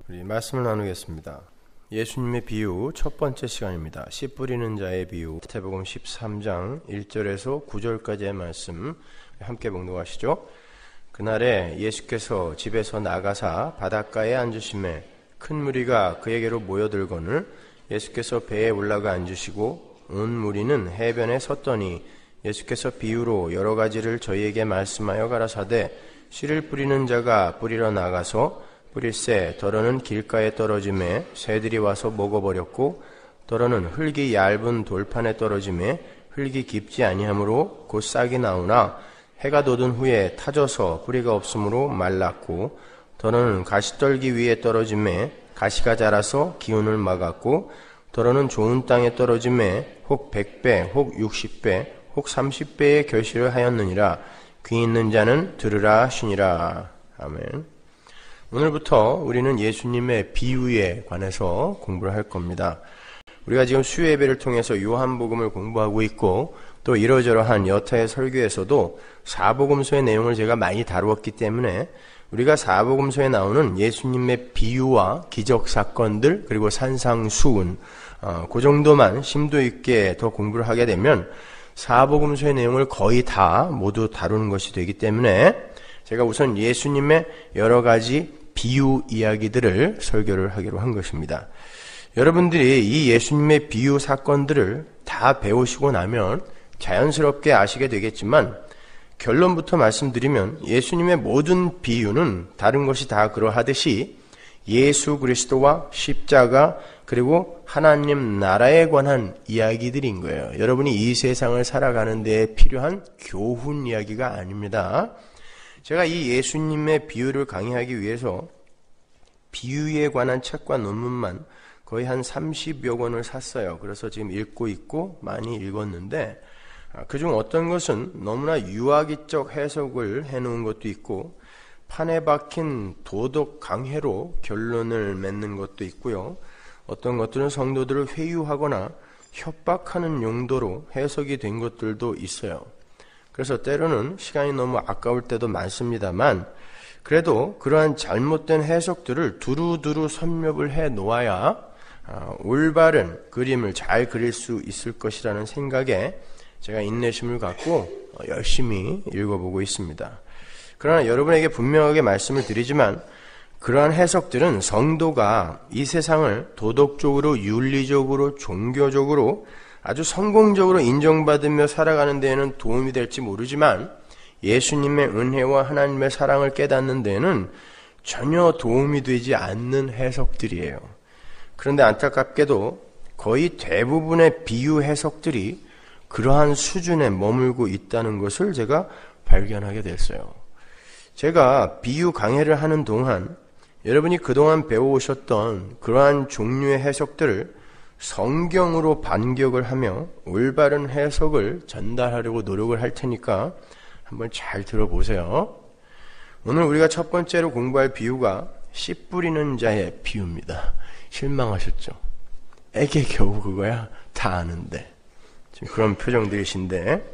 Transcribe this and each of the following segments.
우리 말씀을 나누겠습니다. 예수님의 비유 첫 번째 시간입니다. 씨 뿌리는 자의 비유, 마태복음 13장 1절에서 9절까지의 말씀 함께 봉독하시죠. 그날에 예수께서 집에서 나가사 바닷가에 앉으시매 큰 무리가 그에게로 모여들거늘 예수께서 배에 올라가 앉으시고 온 무리는 해변에 섰더니 예수께서 비유로 여러 가지를 저희에게 말씀하여 가라사대 씨를 뿌리는 자가 뿌리러 나가서 뿌릴새 더러는 길가에 떨어짐에 새들이 와서 먹어버렸고 더러는 흙이 얇은 돌판에 떨어짐에 흙이 깊지 아니하므로 곧 싹이 나오나 해가 돋은 후에 타져서 뿌리가 없으므로 말랐고 더러는 가시떨기 위에 떨어짐에 가시가 자라서 기운을 막았고 더러는 좋은 땅에 떨어짐에 혹 100배 혹 60배 혹 30배의 결실을 하였느니라. 귀 있는 자는 들으라 하시니라. 아멘. 오늘부터 우리는 예수님의 비유에 관해서 공부를 할 겁니다. 우리가 지금 수요 예배를 통해서 요한복음을 공부하고 있고 또 이러저러한 여타의 설교에서도 사복음서의 내용을 제가 많이 다루었기 때문에 우리가 사복음서에 나오는 예수님의 비유와 기적사건들 그리고 산상수훈 그 정도만 심도 있게 더 공부를 하게 되면 사복음서의 내용을 거의 다 모두 다루는 것이 되기 때문에 제가 우선 예수님의 여러 가지 비유 이야기들을 설교를 하기로 한 것입니다. 여러분들이 이 예수님의 비유 사건들을 다 배우시고 나면 자연스럽게 아시게 되겠지만 결론부터 말씀드리면 예수님의 모든 비유는 다른 것이 다 그러하듯이 예수 그리스도와 십자가 그리고 하나님 나라에 관한 이야기들인 거예요. 여러분이 이 세상을 살아가는 데 필요한 교훈 이야기가 아닙니다. 제가 이 예수님의 비유를 강의하기 위해서 비유에 관한 책과 논문만 거의 한 30여 권을 샀어요. 그래서 지금 읽고 있고 많이 읽었는데 그중 어떤 것은 너무나 유아기적 해석을 해놓은 것도 있고 판에 박힌 도덕 강해로 결론을 맺는 것도 있고요. 어떤 것들은 성도들을 회유하거나 협박하는 용도로 해석이 된 것들도 있어요. 그래서 때로는 시간이 너무 아까울 때도 많습니다만 그래도 그러한 잘못된 해석들을 두루두루 섭렵을 해 놓아야 올바른 그림을 잘 그릴 수 있을 것이라는 생각에 제가 인내심을 갖고 열심히 읽어보고 있습니다. 그러나 여러분에게 분명하게 말씀을 드리지만 그러한 해석들은 성도가 이 세상을 도덕적으로 윤리적으로 종교적으로 아주 성공적으로 인정받으며 살아가는 데에는 도움이 될지 모르지만 예수님의 은혜와 하나님의 사랑을 깨닫는 데에는 전혀 도움이 되지 않는 해석들이에요. 그런데 안타깝게도 거의 대부분의 비유 해석들이 그러한 수준에 머물고 있다는 것을 제가 발견하게 됐어요. 제가 비유 강해를 하는 동안 여러분이 그동안 배워오셨던 그러한 종류의 해석들을 성경으로 반격을 하며 올바른 해석을 전달하려고 노력을 할 테니까 한번 잘 들어보세요. 오늘 우리가 첫 번째로 공부할 비유가 씨 뿌리는 자의 비유입니다. 실망하셨죠? 에게 겨우 그거야? 다 아는데. 지금 그런 표정들이신데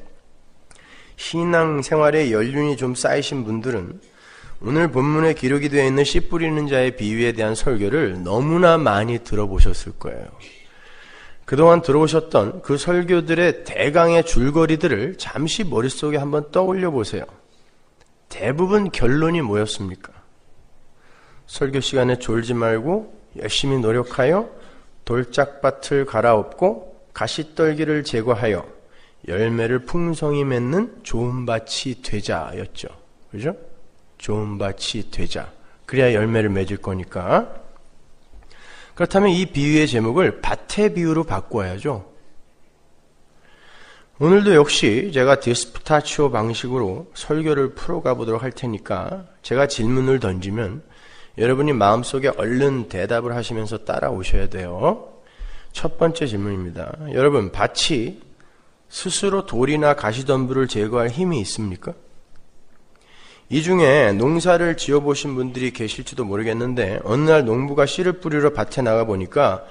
신앙생활에 연륜이 좀 쌓이신 분들은 오늘 본문에 기록이 되어 있는 씨 뿌리는 자의 비유에 대한 설교를 너무나 많이 들어보셨을 거예요. 그동안 들어오셨던 그 설교들의 대강의 줄거리들을 잠시 머릿속에 한번 떠올려 보세요. 대부분 결론이 뭐였습니까? 설교 시간에 졸지 말고 열심히 노력하여 돌짝밭을 갈아엎고 가시떨기를 제거하여 열매를 풍성히 맺는 좋은 밭이 되자였죠. 그죠? 좋은 밭이 되자. 그래야 열매를 맺을 거니까. 그렇다면 이 비유의 제목을 밭의 비유로 바꿔야죠. 오늘도 역시 제가 디스푸타치오 방식으로 설교를 풀어가 보도록 할 테니까 제가 질문을 던지면 여러분이 마음속에 얼른 대답을 하시면서 따라오셔야 돼요. 첫 번째 질문입니다. 여러분, 밭이 스스로 돌이나 가시덤불을 제거할 힘이 있습니까? 이 중에 농사를 지어보신 분들이 계실지도 모르겠는데 어느 날 농부가 씨를 뿌리러 밭에 나가보니까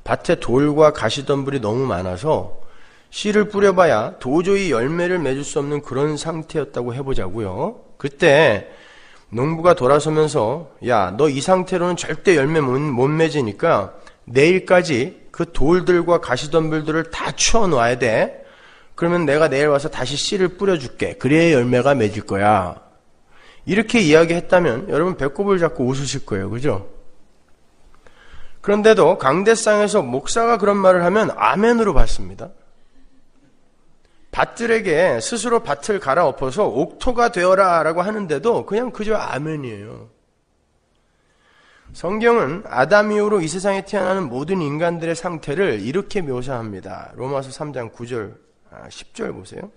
밭에 돌과 가시덤불이 너무 많아서 씨를 뿌려봐야 도저히 열매를 맺을 수 없는 그런 상태였다고 해보자고요. 그때 농부가 돌아서면서 야, 너 이 상태로는 절대 열매 못 맺으니까 내일까지 그 돌들과 가시덤불들을 다 치워놔야 돼. 그러면 내가 내일 와서 다시 씨를 뿌려줄게. 그래야 열매가 맺을 거야. 이렇게 이야기했다면 여러분 배꼽을 잡고 웃으실 거예요. 그죠? 그런데도 강대상에서 목사가 그런 말을 하면 아멘으로 받습니다. 밭들에게 스스로 밭을 갈아엎어서 옥토가 되어라 라고 하는데도 그냥 그저 아멘이에요. 성경은 아담 이후로 이 세상에 태어나는 모든 인간들의 상태를 이렇게 묘사합니다. 로마서 3장 9절, 10절 보세요.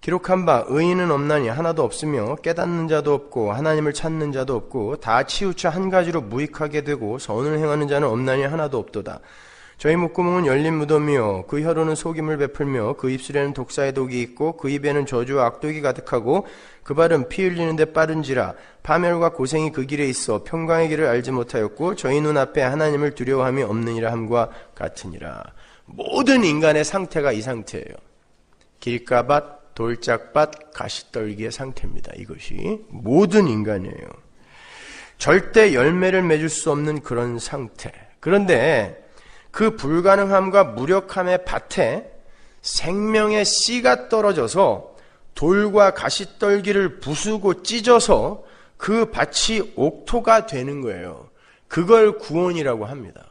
기록한 바 의인은 없나니 하나도 없으며 깨닫는 자도 없고 하나님을 찾는 자도 없고 다 치우쳐 한 가지로 무익하게 되고 선을 행하는 자는 없나니 하나도 없도다. 저희 목구멍은 열린 무덤이요 그 혀로는 속임을 베풀며 그 입술에는 독사의 독이 있고 그 입에는 저주와 악독이 가득하고 그 발은 피 흘리는데 빠른지라 파멸과 고생이 그 길에 있어 평강의 길을 알지 못하였고 저희 눈앞에 하나님을 두려워함이 없느니라 함과 같으니라. 모든 인간의 상태가 이 상태예요. 길가밭, 돌짝밭, 가시떨기의 상태입니다. 이것이 모든 인간이에요. 절대 열매를 맺을 수 없는 그런 상태. 그런데 그 불가능함과 무력함의 밭에 생명의 씨가 떨어져서 돌과 가시떨기를 부수고 찢어서 그 밭이 옥토가 되는 거예요. 그걸 구원이라고 합니다.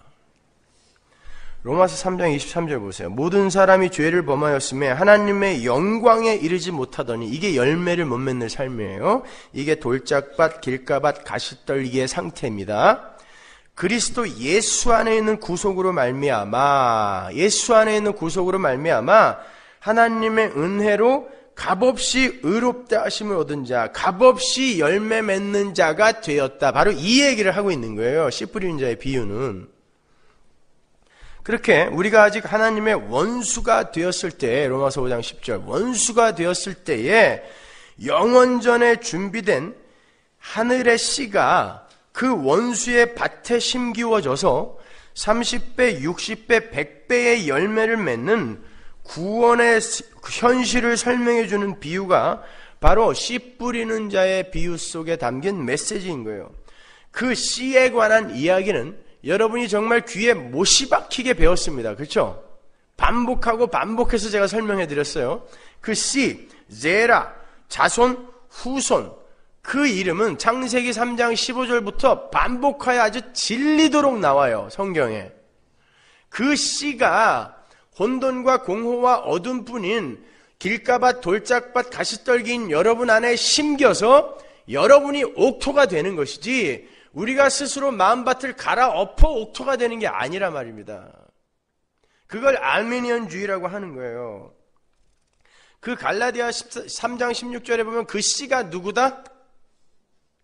로마서 3장 23절 보세요. 모든 사람이 죄를 범하였으며 하나님의 영광에 이르지 못하더니 이게 열매를 못 맺는 삶이에요. 이게 돌짝밭, 길가밭, 가시떨기의 상태입니다. 그리스도 예수 안에 있는 구속으로 말미암아 하나님의 은혜로 값없이 의롭다 하심을 얻은 자, 값없이 열매 맺는 자가 되었다. 바로 이 얘기를 하고 있는 거예요. 씨 뿌리는 자의 비유는. 그렇게 우리가 아직 하나님의 원수가 되었을 때, 로마서 5장 10절, 원수가 되었을 때에 영원전에 준비된 하늘의 씨가 그 원수의 밭에 심기워져서 30배, 60배, 100배의 열매를 맺는 구원의 현실을 설명해 주는 비유가 바로 씨 뿌리는 자의 비유 속에 담긴 메시지인 거예요. 그 씨에 관한 이야기는 여러분이 정말 귀에 못이 박히게 배웠습니다. 그렇죠? 반복하고 반복해서 제가 설명해 드렸어요. 그 씨, 제라, 자손, 후손, 그 이름은 창세기 3장 15절부터 반복하여 아주 질리도록 나와요. 성경에. 그 씨가 혼돈과 공허와 어둠뿐인 길가밭, 돌짝밭, 가시떨기인 여러분 안에 심겨서 여러분이 옥토가 되는 것이지 우리가 스스로 마음밭을 갈아엎어 옥토가 되는 게 아니라 말입니다. 그걸 아르메니언주의라고 하는 거예요. 그 갈라디아 3장 16절에 보면 그 씨가 누구다?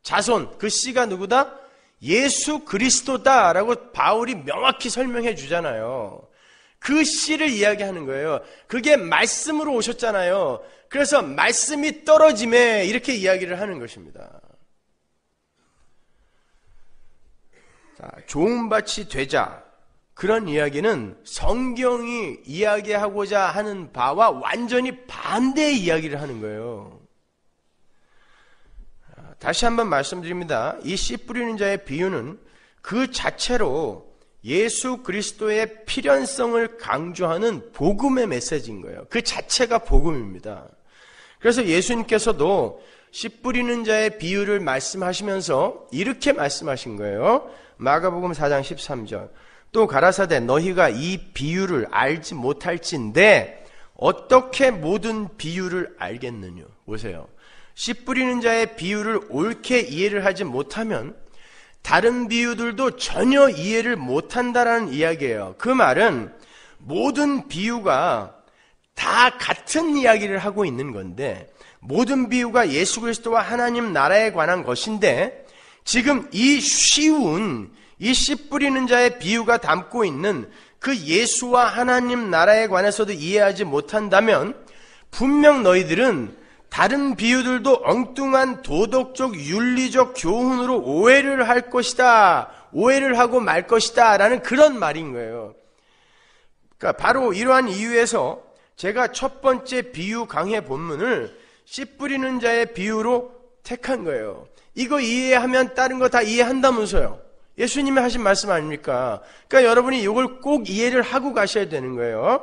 자손, 그 씨가 누구다? 예수 그리스도다라고 바울이 명확히 설명해 주잖아요. 그 씨를 이야기하는 거예요. 그게 말씀으로 오셨잖아요. 그래서 말씀이 떨어짐에 이렇게 이야기를 하는 것입니다. 자, 좋은 밭이 되자, 그런 이야기는 성경이 이야기하고자 하는 바와 완전히 반대의 이야기를 하는 거예요. 다시 한번 말씀드립니다. 이 씨 뿌리는 자의 비유는 그 자체로 예수 그리스도의 필연성을 강조하는 복음의 메시지인 거예요. 그 자체가 복음입니다. 그래서 예수님께서도 씨 뿌리는 자의 비유를 말씀하시면서 이렇게 말씀하신 거예요. 마가복음 4장 13절. 또 가라사대 너희가 이 비유를 알지 못할진대 어떻게 모든 비유를 알겠느냐. 보세요. 씨 뿌리는 자의 비유를 옳게 이해를 하지 못하면 다른 비유들도 전혀 이해를 못한다라는 이야기예요. 그 말은 모든 비유가 다 같은 이야기를 하고 있는 건데 모든 비유가 예수 그리스도와 하나님 나라에 관한 것인데 지금 이 쉬운 이 씨 뿌리는 자의 비유가 담고 있는 그 예수와 하나님 나라에 관해서도 이해하지 못한다면 분명 너희들은 다른 비유들도 엉뚱한 도덕적 윤리적 교훈으로 오해를 할 것이다. 오해를 하고 말 것이다 라는 그런 말인 거예요. 그러니까 바로 이러한 이유에서 제가 첫 번째 비유 강해 본문을 씨 뿌리는 자의 비유로 택한 거예요. 이거 이해하면 다른 거 다 이해한다면서요. 예수님이 하신 말씀 아닙니까? 그러니까 여러분이 이걸 꼭 이해를 하고 가셔야 되는 거예요.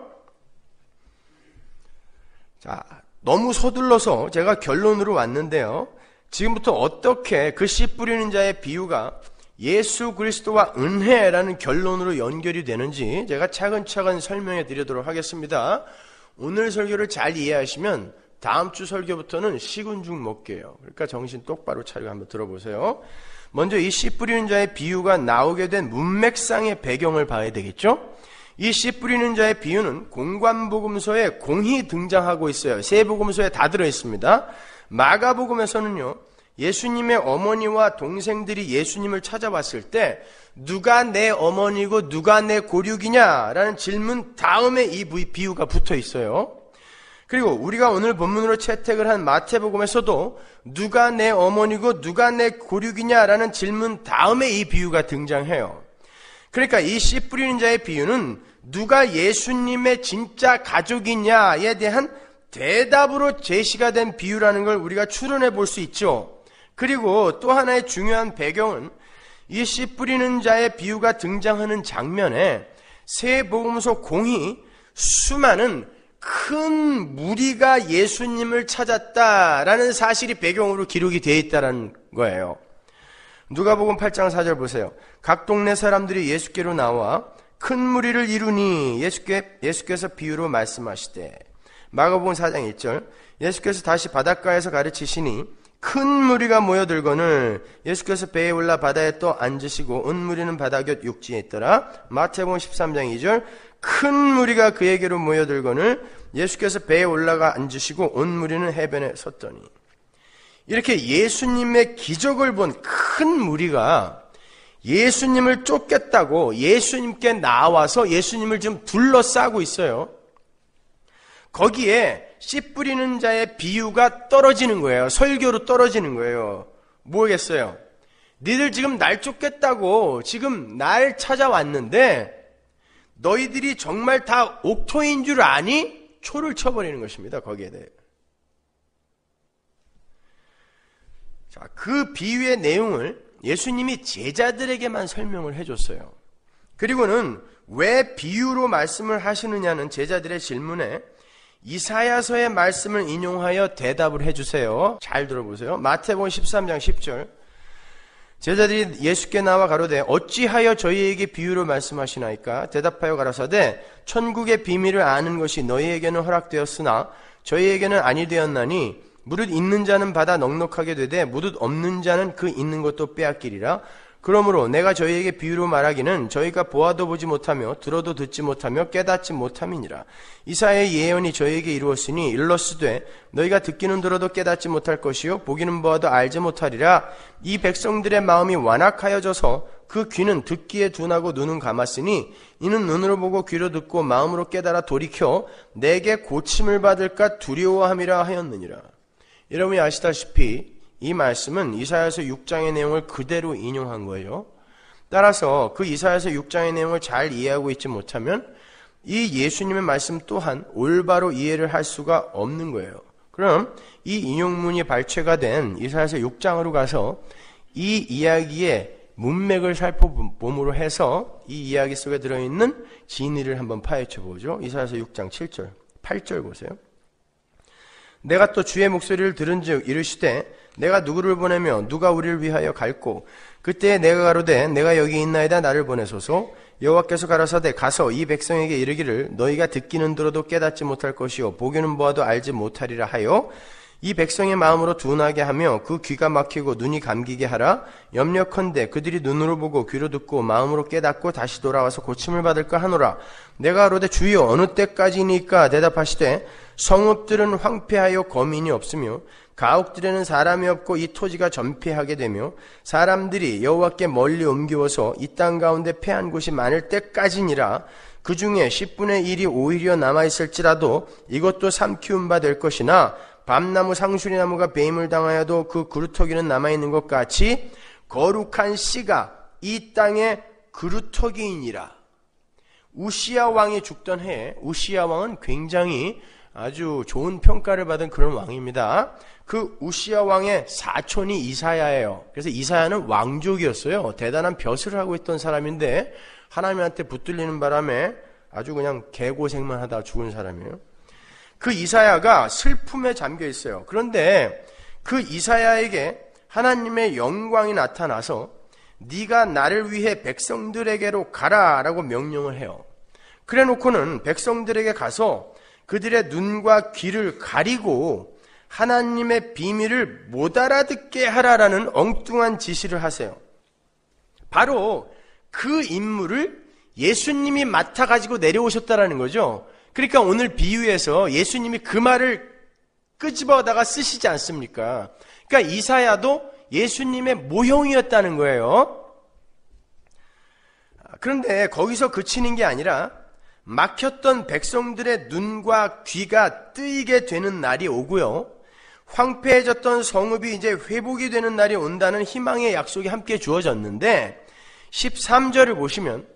자, 너무 서둘러서 제가 결론으로 왔는데요. 지금부터 어떻게 그 씨 뿌리는 자의 비유가 예수 그리스도와 은혜라는 결론으로 연결이 되는지 제가 차근차근 설명해 드리도록 하겠습니다. 오늘 설교를 잘 이해하시면 다음 주 설교부터는 식은 죽 먹게요. 그러니까 정신 똑바로 차리고 한번 들어보세요. 먼저 이 씨 뿌리는 자의 비유가 나오게 된 문맥상의 배경을 봐야 되겠죠? 이 씨 뿌리는 자의 비유는 공관복음서에 공히 등장하고 있어요. 세 복음서에 다 들어있습니다. 마가복음에서는요, 예수님의 어머니와 동생들이 예수님을 찾아왔을 때 누가 내 어머니고 누가 내 고륙이냐라는 질문 다음에 이 비유가 붙어 있어요. 그리고 우리가 오늘 본문으로 채택을 한 마태복음에서도 누가 내 어머니고 누가 내 고륙이냐라는 질문 다음에 이 비유가 등장해요. 그러니까 이 씨 뿌리는 자의 비유는 누가 예수님의 진짜 가족이냐에 대한 대답으로 제시가 된 비유라는 걸 우리가 추론해 볼 수 있죠. 그리고 또 하나의 중요한 배경은 이 씨 뿌리는 자의 비유가 등장하는 장면에 세 복음서 공히 수많은 큰 무리가 예수님을 찾았다라는 사실이 배경으로 기록이 되어 있다는 거예요. 누가복음 8장 4절 보세요. 각 동네 사람들이 예수께로 나와 큰 무리를 이루니 예수께서 비유로 말씀하시되. 마가복음 4장 1절 예수께서 다시 바닷가에서 가르치시니 큰 무리가 모여들거늘 예수께서 배에 올라 바다에 또 앉으시고 온 무리는 바다 곁 육지에 있더라. 마태복음 13장 2절 큰 무리가 그에게로 모여들거늘 예수께서 배에 올라가 앉으시고 온 무리는 해변에 섰더니. 이렇게 예수님의 기적을 본 큰 무리가 예수님을 쫓겠다고 예수님께 나와서 예수님을 지금 둘러싸고 있어요. 거기에 씨 뿌리는 자의 비유가 떨어지는 거예요. 설교로 떨어지는 거예요. 뭐겠어요? 니들 지금 날 쫓겠다고 지금 날 찾아왔는데 너희들이 정말 다 옥토인 줄 아니? 초를 쳐버리는 것입니다. 거기에 대해. 자, 그 비유의 내용을 예수님이 제자들에게만 설명을 해줬어요. 그리고는 왜 비유로 말씀을 하시느냐는 제자들의 질문에 이사야서의 말씀을 인용하여 대답을 해주세요. 잘 들어보세요. 마태복음 13장 10절 제자들이 예수께 나와 가로되 어찌하여 저희에게 비유로 말씀하시나이까? 대답하여 가라사대 천국의 비밀을 아는 것이 너희에게는 허락되었으나 저희에게는 아니 되었나니 무릇 있는 자는 받아 넉넉하게 되되 무릇 없는 자는 그 있는 것도 빼앗기리라. 그러므로 내가 저희에게 비유로 말하기는 저희가 보아도 보지 못하며 들어도 듣지 못하며 깨닫지 못함이니라. 이사야의 예언이 저희에게 이루었으니 일러스되 너희가 듣기는 들어도 깨닫지 못할 것이요 보기는 보아도 알지 못하리라. 이 백성들의 마음이 완악하여져서 그 귀는 듣기에 둔하고 눈은 감았으니 이는 눈으로 보고 귀로 듣고 마음으로 깨달아 돌이켜 내게 고침을 받을까 두려워함이라 하였느니라. 여러분이 아시다시피 이 말씀은 이사야서 6장의 내용을 그대로 인용한 거예요. 따라서 그 이사야서 6장의 내용을 잘 이해하고 있지 못하면 이 예수님의 말씀 또한 올바로 이해를 할 수가 없는 거예요. 그럼 이 인용문이 발췌가 된 이사야서 6장으로 가서 이 이야기의 문맥을 살펴봄으로 해서 이 이야기 속에 들어있는 진리를 한번 파헤쳐 보죠. 이사야서 6장 7절, 8절 보세요. 내가 또 주의 목소리를 들은즉 이르시되 내가 누구를 보내며 누가 우리를 위하여 갈꼬 그때 내가 가로되 내가 여기 있나이다 나를 보내소서. 여호와께서 가라사대 가서 이 백성에게 이르기를 너희가 듣기는 들어도 깨닫지 못할 것이요 보기는 보아도 알지 못하리라 하여 이 백성의 마음으로 둔하게 하며 그 귀가 막히고 눈이 감기게 하라. 염려컨대 그들이 눈으로 보고 귀로 듣고 마음으로 깨닫고 다시 돌아와서 고침을 받을까 하노라. 내가 가로되 주여 어느 때까지니까? 대답하시되 성읍들은 황폐하여 거민이 없으며 가옥들에는 사람이 없고 이 토지가 전폐하게 되며 사람들이 여호와께 멀리 옮기워서 이 땅 가운데 패한 곳이 많을 때까지니라. 그 중에 10분의 1이 오히려 남아있을지라도 이것도 삼키운 바 될 것이나 밤나무 상수리나무가 배임을 당하여도 그 그루터기는 남아있는 것 같이 거룩한 씨가 이 땅에 그루터기이니라. 우시야 왕이 죽던 해에 우시야 왕은 굉장히 아주 좋은 평가를 받은 그런 왕입니다. 그 우시야 왕의 사촌이 이사야예요. 그래서 이사야는 왕족이었어요. 대단한 벼슬을 하고 있던 사람인데 하나님한테 붙들리는 바람에 아주 그냥 개고생만 하다가 죽은 사람이에요. 그 이사야가 슬픔에 잠겨 있어요. 그런데 그 이사야에게 하나님의 영광이 나타나서 네가 나를 위해 백성들에게로 가라라고 명령을 해요. 그래 놓고는 백성들에게 가서 그들의 눈과 귀를 가리고 하나님의 비밀을 못 알아듣게 하라라는 엉뚱한 지시를 하세요. 바로 그 임무를 예수님이 맡아가지고 내려오셨다라는 거죠. 그러니까 오늘 비유에서 예수님이 그 말을 끄집어다가 쓰시지 않습니까? 그러니까 이사야도 예수님의 모형이었다는 거예요. 그런데 거기서 그치는 게 아니라 막혔던 백성들의 눈과 귀가 뜨이게 되는 날이 오고요. 황폐해졌던 성읍이 이제 회복이 되는 날이 온다는 희망의 약속이 함께 주어졌는데 13절을 보시면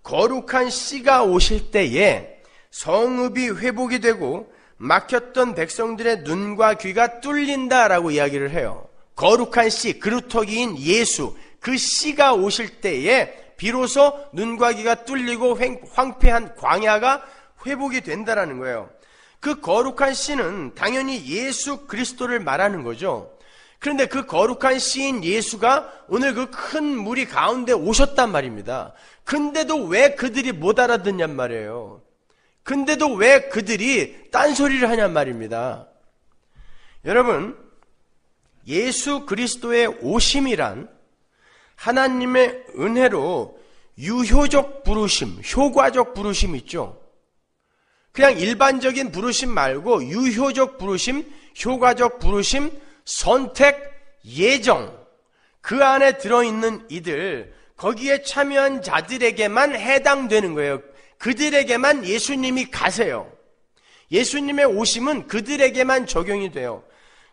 거룩한 씨가 오실 때에 성읍이 회복이 되고 막혔던 백성들의 눈과 귀가 뚫린다라고 이야기를 해요. 거룩한 씨, 그루터기인 예수, 그 씨가 오실 때에 비로소 눈과 귀가 뚫리고 황폐한 광야가 회복이 된다라는 거예요. 그 거룩한 씨는 당연히 예수 그리스도를 말하는 거죠. 그런데 그 거룩한 씨인 예수가 오늘 그 큰 무리 가운데 오셨단 말입니다. 근데도 왜 그들이 못 알아듣냔 말이에요. 근데도 왜 그들이 딴소리를 하냔 말입니다. 여러분, 예수 그리스도의 오심이란 하나님의 은혜로 유효적 부르심, 효과적 부르심 있죠. 그냥 일반적인 부르심 말고 유효적 부르심, 효과적 부르심, 선택, 예정, 그 안에 들어있는 이들, 거기에 참여한 자들에게만 해당되는 거예요. 그들에게만 예수님이 가세요. 예수님의 오심은 그들에게만 적용이 돼요.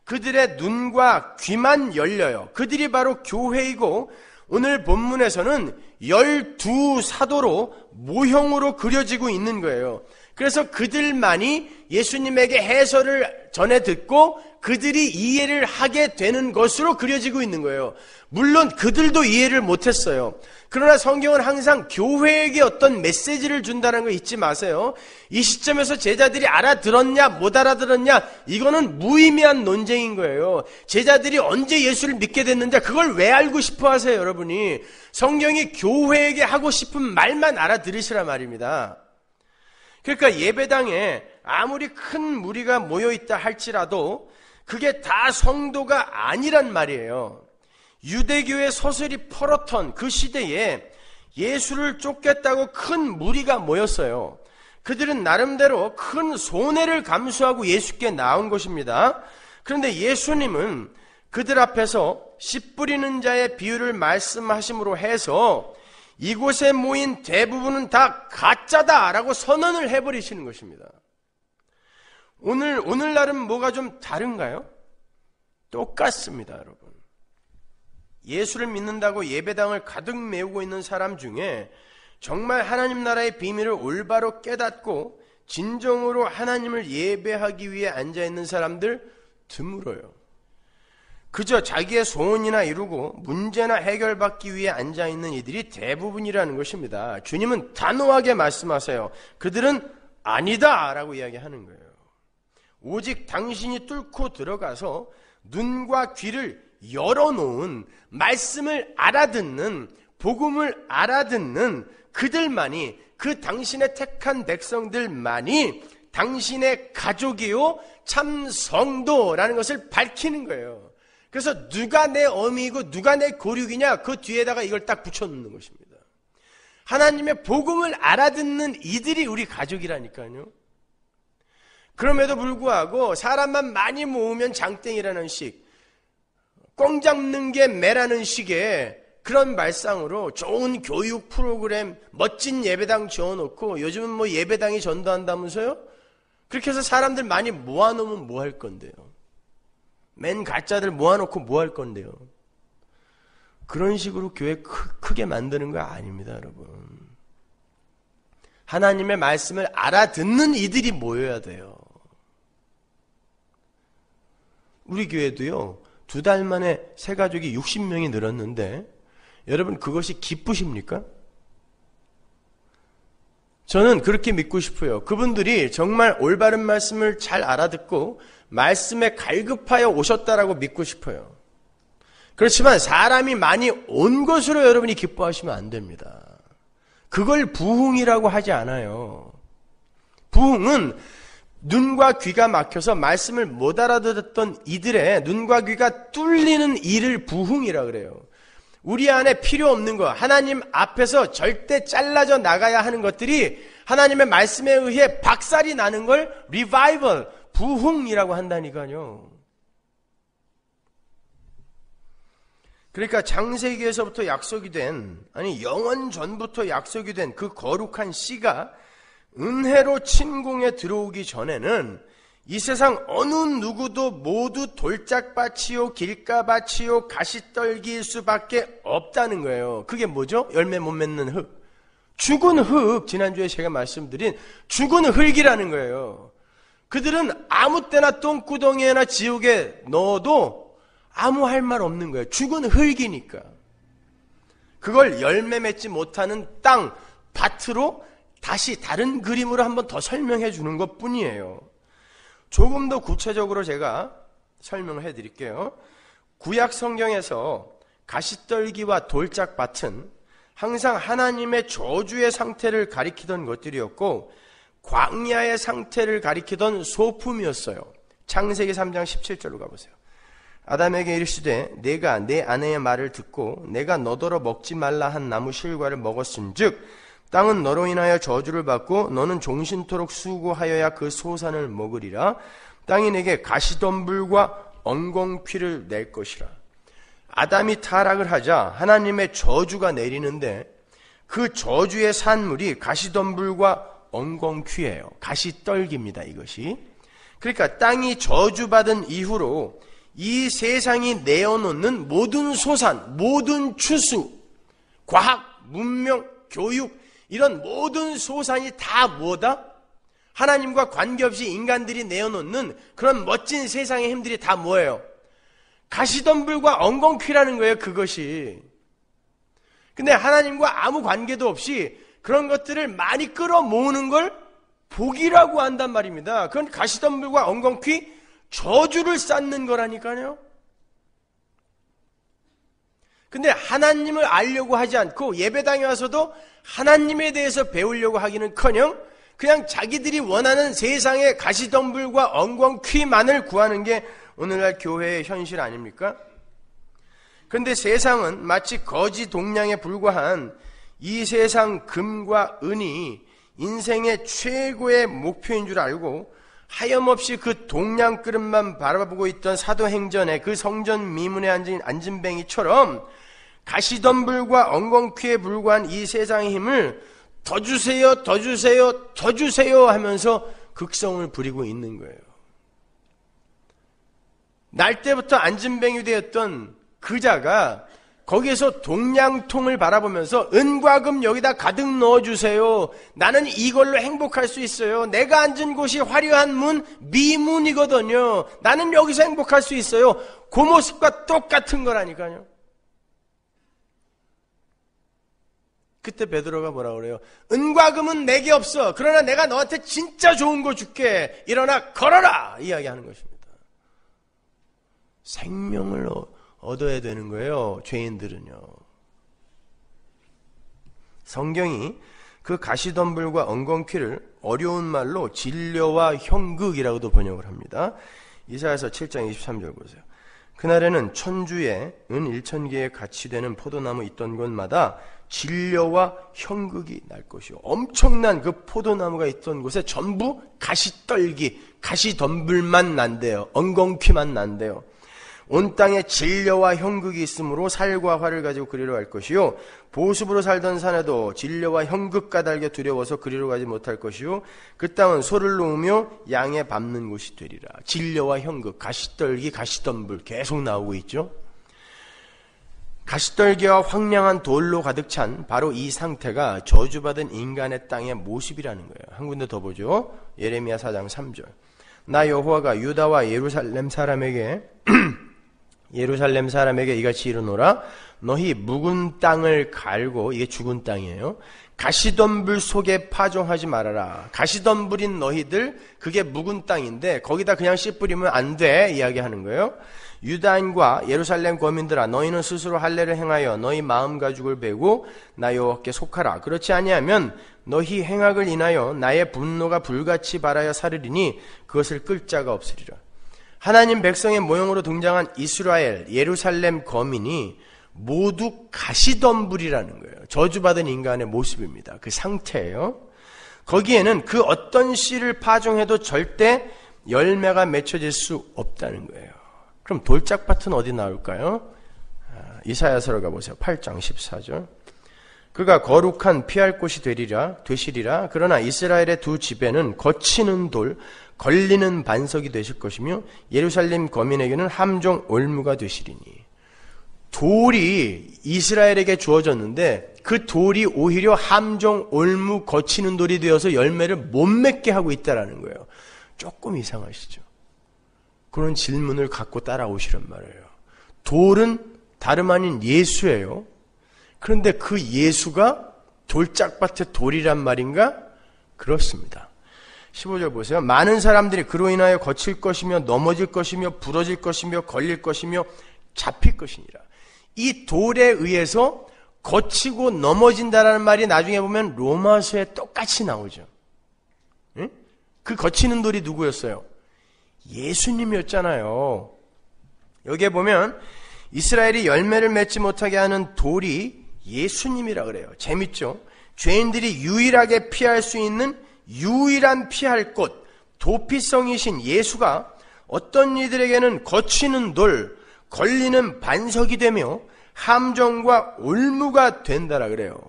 그들의 눈과 귀만 열려요. 그들이 바로 교회이고 오늘 본문에서는 12사도로 모형으로 그려지고 있는 거예요. 그래서 그들만이 예수님에게 해설을 전해 듣고 그들이 이해를 하게 되는 것으로 그려지고 있는 거예요. 물론 그들도 이해를 못했어요. 그러나 성경은 항상 교회에게 어떤 메시지를 준다는 거 잊지 마세요. 이 시점에서 제자들이 알아들었냐 못 알아들었냐 이거는 무의미한 논쟁인 거예요. 제자들이 언제 예수를 믿게 됐는지 그걸 왜 알고 싶어 하세요, 여러분이. 성경이 교회에게 하고 싶은 말만 알아들으시라 말입니다. 그러니까 예배당에 아무리 큰 무리가 모여있다 할지라도 그게 다 성도가 아니란 말이에요. 유대교의 서슬이 펄었던 그 시대에 예수를 쫓겠다고 큰 무리가 모였어요. 그들은 나름대로 큰 손해를 감수하고 예수께 나온 것입니다. 그런데 예수님은 그들 앞에서 씨 뿌리는 자의 비유를 말씀하심으로 해서 이곳에 모인 대부분은 다 가짜다라고 선언을 해버리시는 것입니다. 오늘날은 뭐가 좀 다른가요? 똑같습니다, 여러분. 예수를 믿는다고 예배당을 가득 메우고 있는 사람 중에 정말 하나님 나라의 비밀을 올바로 깨닫고 진정으로 하나님을 예배하기 위해 앉아있는 사람들 드물어요. 그저 자기의 소원이나 이루고 문제나 해결받기 위해 앉아있는 이들이 대부분이라는 것입니다. 주님은 단호하게 말씀하세요. 그들은 아니다 라고 이야기하는 거예요. 오직 당신이 뚫고 들어가서 눈과 귀를 열어놓은 말씀을 알아듣는, 복음을 알아듣는 그들만이, 그 당신의 택한 백성들만이 당신의 가족이요 참 성도라는 것을 밝히는 거예요. 그래서 누가 내 어미이고 누가 내 고륙이냐 그 뒤에다가 이걸 딱 붙여놓는 것입니다. 하나님의 복음을 알아듣는 이들이 우리 가족이라니까요. 그럼에도 불구하고 사람만 많이 모으면 장땡이라는 식, 꽁 잡는 게 매라는 식의 그런 말상으로 좋은 교육 프로그램, 멋진 예배당 지어놓고 요즘은 뭐 예배당이 전도한다면서요? 그렇게 해서 사람들 많이 모아놓으면 뭐 할 건데요? 맨 가짜들 모아놓고 뭐 할 건데요? 그런 식으로 교회 크게 만드는 거 아닙니다, 여러분. 하나님의 말씀을 알아듣는 이들이 모여야 돼요. 우리 교회도요, 2달 만에 새 가족이 60명이 늘었는데 여러분 그것이 기쁘십니까? 저는 그렇게 믿고 싶어요. 그분들이 정말 올바른 말씀을 잘 알아듣고 말씀에 갈급하여 오셨다라고 믿고 싶어요. 그렇지만 사람이 많이 온 것으로 여러분이 기뻐하시면 안 됩니다. 그걸 부흥이라고 하지 않아요. 부흥은 눈과 귀가 막혀서 말씀을 못 알아듣던 이들의 눈과 귀가 뚫리는 일을 부흥이라 그래요. 우리 안에 필요 없는 것, 하나님 앞에서 절대 잘라져 나가야 하는 것들이 하나님의 말씀에 의해 박살이 나는 걸 리바이벌, 부흥이라고 한다니까요. 그러니까 창세기에서부터 약속이 된, 아니 영원 전부터 약속이 된 그 거룩한 씨가 은혜로 침공에 들어오기 전에는 이 세상 어느 누구도 모두 돌짝밭이요 길가밭이요 가시떨기일 수밖에 없다는 거예요. 그게 뭐죠? 열매 못 맺는 흙. 죽은 흙, 지난주에 제가 말씀드린 죽은 흙이라는 거예요. 그들은 아무 때나 똥구덩이나 지옥에 넣어도 아무 할 말 없는 거예요. 죽은 흙이니까. 그걸 열매 맺지 못하는 땅, 밭으로 다시 다른 그림으로 한번 더 설명해 주는 것 뿐이에요. 조금 더 구체적으로 제가 설명을 해 드릴게요. 구약 성경에서 가시떨기와 돌짝밭은 항상 하나님의 저주의 상태를 가리키던 것들이었고 광야의 상태를 가리키던 소품이었어요. 창세기 3장 17절로 가보세요. 아담에게 이르시되 내가 내 아내의 말을 듣고 내가 너더러 먹지 말라 한 나무 실과를 먹었은즉 땅은 너로 인하여 저주를 받고 너는 종신토록 수고하여야 그 소산을 먹으리라. 땅이 내게 가시덤불과 엉겅퀴를 낼 것이라. 아담이 타락을 하자 하나님의 저주가 내리는데 그 저주의 산물이 가시덤불과 엉겅퀴예요. 가시떨기입니다, 이것이. 그러니까 땅이 저주받은 이후로 이 세상이 내어놓는 모든 소산, 모든 추수, 과학, 문명, 교육, 이런 모든 소산이 다 뭐다? 하나님과 관계없이 인간들이 내어놓는 그런 멋진 세상의 힘들이 다 뭐예요? 가시덤불과 엉겅퀴라는 거예요, 그것이. 근데 하나님과 아무 관계도 없이 그런 것들을 많이 끌어모으는 걸 복이라고 한단 말입니다. 그건 가시덤불과 엉겅퀴, 저주를 쌓는 거라니까요. 근데 하나님을 알려고 하지 않고 예배당에 와서도 하나님에 대해서 배우려고 하기는커녕 그냥 자기들이 원하는 세상의 가시덤불과 엉겅퀴만을 구하는 게 오늘날 교회의 현실 아닙니까? 그런데 세상은 마치 거지 동량에 불과한 이 세상 금과 은이 인생의 최고의 목표인 줄 알고 하염없이 그 동량 그릇만 바라보고 있던 사도행전의 그 성전 미문에 앉은 안진뱅이처럼 가시덤불과 엉겅퀴에 불과한 이 세상의 힘을 더 주세요, 더 주세요, 더 주세요 하면서 극성을 부리고 있는 거예요. 날 때부터 안진뱅이 되었던 그 자가 거기에서 동량통을 바라보면서 은과 금 여기다 가득 넣어주세요. 나는 이걸로 행복할 수 있어요. 내가 앉은 곳이 화려한 문, 미문이거든요. 나는 여기서 행복할 수 있어요. 그 모습과 똑같은 거라니까요. 그때 베드로가 뭐라고 그래요? 은과 금은 내게 없어. 그러나 내가 너한테 진짜 좋은 거 줄게. 일어나 걸어라. 이야기하는 것입니다. 생명을 얻어야 되는 거예요, 죄인들은요. 성경이 그 가시덤불과 엉겅퀴를 어려운 말로 진려와 형극이라고도 번역을 합니다. 이사야서 7장 23절 보세요. 그날에는 천주에 은 1,000개의 가치 되는 포도나무 있던 곳마다 진려와 형극이 날 것이요. 엄청난 그 포도나무가 있던 곳에 전부 가시떨기, 가시덤불만 난대요. 엉겅퀴만 난대요. 온 땅에 진려와 형극이 있으므로 살과 활을 가지고 그리로 갈 것이요. 보습으로 살던 산에도 진려와 형극 까닭에 두려워서 그리로 가지 못할 것이요. 그 땅은 소를 놓으며 양에 밟는 곳이 되리라. 진려와 형극, 가시떨기, 가시덤불 계속 나오고 있죠. 가시떨기와 황량한 돌로 가득 찬 바로 이 상태가 저주받은 인간의 땅의 모습이라는 거예요. 한 군데 더 보죠. 예레미야 4장 3절. 나 여호와가 유다와 예루살렘 사람에게 예루살렘 사람에게 이같이 이르노라. 너희 묵은 땅을 갈고, 이게 죽은 땅이에요. 가시덤불 속에 파종하지 말아라. 가시덤불인 너희들, 그게 묵은 땅인데 거기다 그냥 씨 뿌리면 안 돼 이야기하는 거예요. 유다인과 예루살렘 거민들아, 너희는 스스로 할례를 행하여 너희 마음 가죽을 베고 나 여호와께 속하라. 그렇지 아니하면 너희 행악을 인하여 나의 분노가 불같이 발하여 사르리니 그것을 끌 자가 없으리라. 하나님 백성의 모형으로 등장한 이스라엘, 예루살렘 거민이 모두 가시덤불이라는 거예요. 저주받은 인간의 모습입니다. 그 상태예요. 거기에는 그 어떤 씨를 파종해도 절대 열매가 맺혀질 수 없다는 거예요. 그럼 돌짝밭은 어디 나올까요? 이사야서로 가보세요. 8장 14절. 그가 거룩한 피할 곳이 되시리라. 그러나 이스라엘의 두 집에는 거치는 돌, 걸리는 반석이 되실 것이며 예루살렘 거민에게는 함정 올무가 되시리니. 돌이 이스라엘에게 주어졌는데 그 돌이 오히려 함정, 올무, 거치는 돌이 되어서 열매를 못 맺게 하고 있다는 거예요. 조금 이상하시죠? 그런 질문을 갖고 따라오시란 말이에요. 돌은 다름 아닌 예수예요. 그런데 그 예수가 돌짝밭의 돌이란 말인가? 그렇습니다. 15절 보세요. 많은 사람들이 그로 인하여 거칠 것이며 넘어질 것이며 부러질 것이며 걸릴 것이며 잡힐 것이니라. 이 돌에 의해서 거치고 넘어진다라는 말이 나중에 보면 로마서에 똑같이 나오죠. 응? 그 거치는 돌이 누구였어요? 예수님이었잖아요. 여기에 보면 이스라엘이 열매를 맺지 못하게 하는 돌이 예수님이라 그래요. 재밌죠? 죄인들이 유일하게 피할 수 있는 유일한 피할 곳, 도피성이신 예수가 어떤 이들에게는 거치는 돌, 걸리는 반석이 되며 함정과 올무가 된다라 그래요.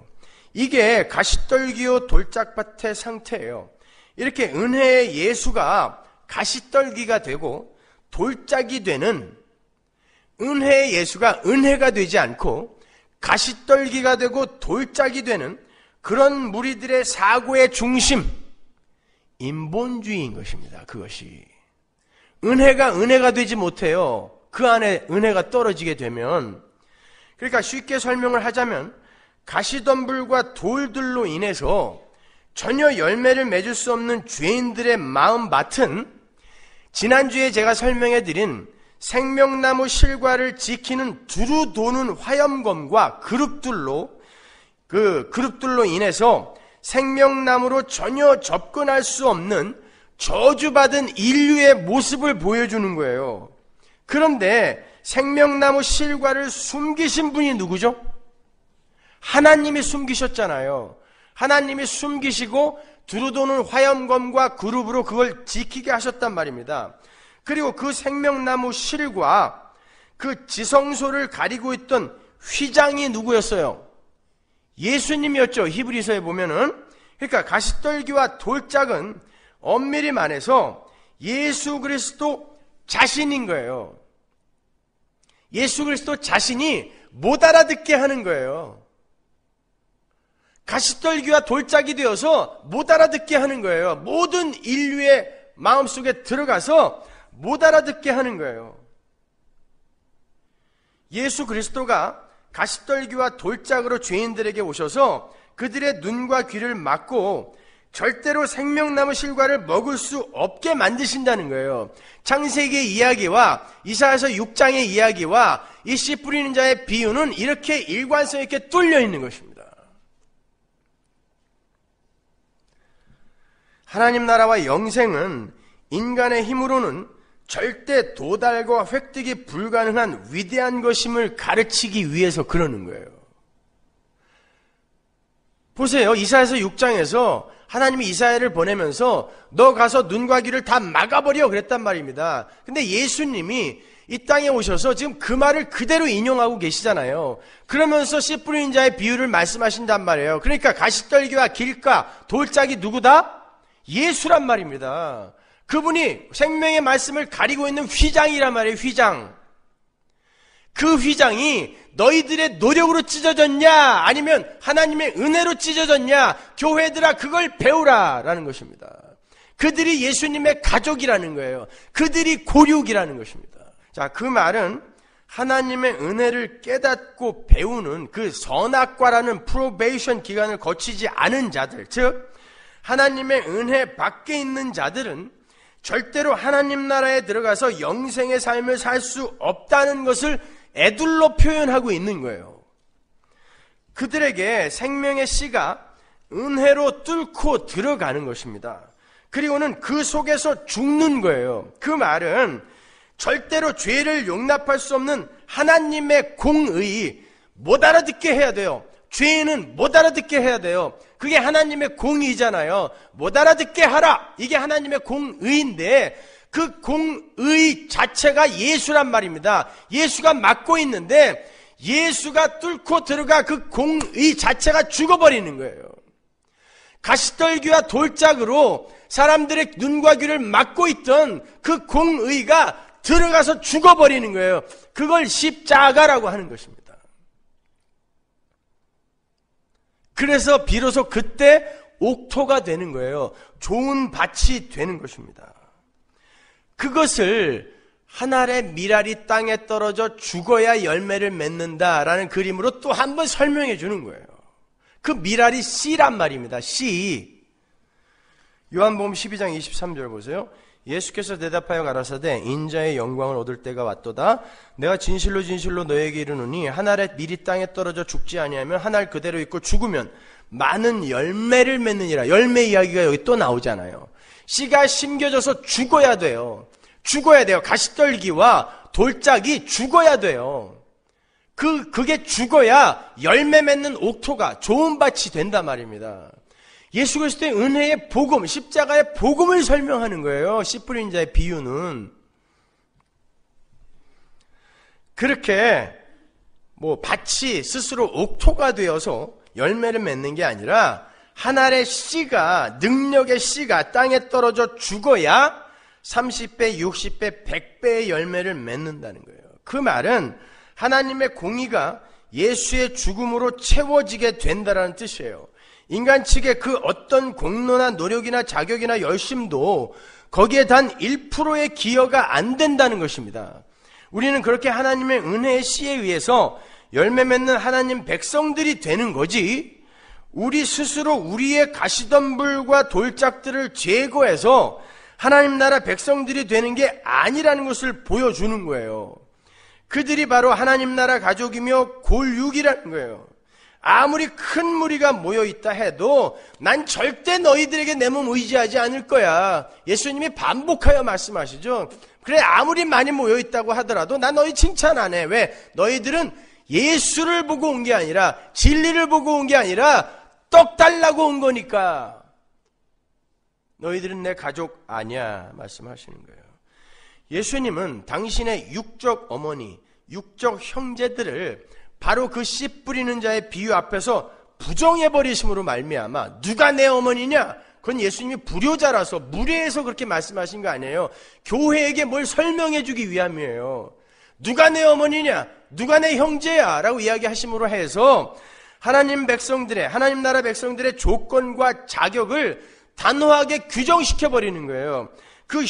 이게 가시떨기요 돌짝밭의 상태예요. 이렇게 은혜의 예수가 가시떨기가 되고 돌짝이 되는, 은혜의 예수가 은혜가 되지 않고 가시떨기가 되고 돌짝이 되는 그런 무리들의 사고의 중심, 인본주의인 것입니다. 그것이 은혜가 되지 못해요. 그 안에 은혜가 떨어지게 되면. 그러니까 쉽게 설명을 하자면 가시덤불과 돌들로 인해서 전혀 열매를 맺을 수 없는 죄인들의 마음밭은 지난주에 제가 설명해드린 생명나무 실과를 지키는 두루 도는 화염검과 그룹들로 인해서 생명나무로 전혀 접근할 수 없는 저주받은 인류의 모습을 보여주는 거예요. 그런데 생명나무 실과를 숨기신 분이 누구죠? 하나님이 숨기셨잖아요. 하나님이 숨기시고 두루도는 화염검과 그룹으로 그걸 지키게 하셨단 말입니다. 그리고 그 생명나무 실과 그 지성소를 가리고 있던 휘장이 누구였어요? 예수님이었죠. 히브리서에 보면은. 그러니까 가시떨기와 돌짝은 엄밀히 말해서 예수 그리스도 자신인 거예요. 예수 그리스도 자신이 못 알아듣게 하는 거예요. 가시떨기와 돌짝이 되어서 못 알아듣게 하는 거예요. 모든 인류의 마음속에 들어가서 못 알아듣게 하는 거예요. 예수 그리스도가 가시떨기와 돌짝으로 죄인들에게 오셔서 그들의 눈과 귀를 막고 절대로 생명나무 실과를 먹을 수 없게 만드신다는 거예요. 창세기의 이야기와 이사야서 6장의 이야기와 이 씨 뿌리는 자의 비유는 이렇게 일관성 있게 뚫려 있는 것입니다. 하나님 나라와 영생은 인간의 힘으로는 절대 도달과 획득이 불가능한 위대한 것임을 가르치기 위해서 그러는 거예요. 보세요. 이사야서 6장에서 하나님이 이사야를 보내면서 너 가서 눈과 귀를 다 막아버려 그랬단 말입니다. 근데 예수님이 이 땅에 오셔서 지금 그 말을 그대로 인용하고 계시잖아요. 그러면서 씨 뿌리는 자의 비유를 말씀하신단 말이에요. 그러니까 가시떨기와 길가, 돌짝이 누구다? 예수란 말입니다. 그분이 생명의 말씀을 가리고 있는 휘장이란 말이에요. 휘장. 그 휘장이 너희들의 노력으로 찢어졌냐 아니면 하나님의 은혜로 찢어졌냐, 교회들아 그걸 배우라 라는 것입니다. 그들이 예수님의 가족이라는 거예요. 그들이 고륙이라는 것입니다. 자, 그 말은 하나님의 은혜를 깨닫고 배우는 그 선악과라는 프로베이션 기간을 거치지 않은 자들, 즉 하나님의 은혜 밖에 있는 자들은 절대로 하나님 나라에 들어가서 영생의 삶을 살 수 없다는 것을 애둘러 표현하고 있는 거예요. 그들에게 생명의 씨가 은혜로 뚫고 들어가는 것입니다. 그리고는 그 속에서 죽는 거예요. 그 말은 절대로 죄를 용납할 수 없는 하나님의 공의 못 알아듣게 해야 돼요. 죄는 못 알아듣게 해야 돼요. 그게 하나님의 공의잖아요. 못 알아듣게 하라. 이게 하나님의 공의인데 그 공의 자체가 예수란 말입니다. 예수가 맡고 있는데 예수가 뚫고 들어가 그 공의 자체가 죽어버리는 거예요. 가시떨기와 돌짝으로 사람들의 눈과 귀를 막고 있던 그 공의가 들어가서 죽어버리는 거예요. 그걸 십자가라고 하는 것입니다. 그래서 비로소 그때 옥토가 되는 거예요. 좋은 밭이 되는 것입니다. 그것을 한 알의 밀알이 땅에 떨어져 죽어야 열매를 맺는다라는 그림으로 또 한 번 설명해 주는 거예요. 그 밀알이 씨란 말입니다. 씨. 요한복음 12장 23절 보세요. 예수께서 대답하여 가라사대 인자의 영광을 얻을 때가 왔도다. 내가 진실로 진실로 너에게 이르노니 한 알의 밀이 땅에 떨어져 죽지 아니하면 한 알 그대로 있고 죽으면 많은 열매를 맺느니라. 열매 이야기가 여기 또 나오잖아요. 씨가 심겨져서 죽어야 돼요. 죽어야 돼요. 가시떨기와 돌짝이 죽어야 돼요. 그게 죽어야 열매 맺는 옥토가 좋은 밭이 된단 말입니다. 예수 그리스도의 은혜의 복음, 십자가의 복음을 설명하는 거예요. 씨 뿌린 자의 비유는. 그렇게 밭이 스스로 옥토가 되어서 열매를 맺는 게 아니라 한 알의 씨가, 능력의 씨가 땅에 떨어져 죽어야 30배, 60배, 100배의 열매를 맺는다는 거예요. 그 말은 하나님의 공의가 예수의 죽음으로 채워지게 된다는 뜻이에요. 인간 측의 그 어떤 공로나 노력이나 자격이나 열심도 거기에 단 1%의 기여가 안 된다는 것입니다. 우리는 그렇게 하나님의 은혜의 씨에 의해서 열매 맺는 하나님 백성들이 되는 거지, 우리 스스로 우리의 가시덤불과 돌짝들을 제거해서 하나님 나라 백성들이 되는 게 아니라는 것을 보여주는 거예요. 그들이 바로 하나님 나라 가족이며 골육이라는 거예요. 아무리 큰 무리가 모여있다 해도 난 절대 너희들에게 내 몸 의지하지 않을 거야. 예수님이 반복하여 말씀하시죠. 그래, 아무리 많이 모여있다고 하더라도 난 너희 칭찬 안 해. 왜? 너희들은 예수를 보고 온 게 아니라, 진리를 보고 온 게 아니라 떡 달라고 온 거니까 너희들은 내 가족 아니야 말씀하시는 거예요. 예수님은 당신의 육적 어머니, 육적 형제들을 바로 그 씨 뿌리는 자의 비유 앞에서 부정해버리심으로 말미암아, 누가 내 어머니냐? 그건 예수님이 불효자라서 무례해서 그렇게 말씀하신 거 아니에요. 교회에게 뭘 설명해주기 위함이에요. 누가 내 어머니냐? 누가 내 형제야? 라고 이야기하심으로 해서 하나님 백성들의, 하나님 나라 백성들의 조건과 자격을 단호하게 규정시켜버리는 거예요. 그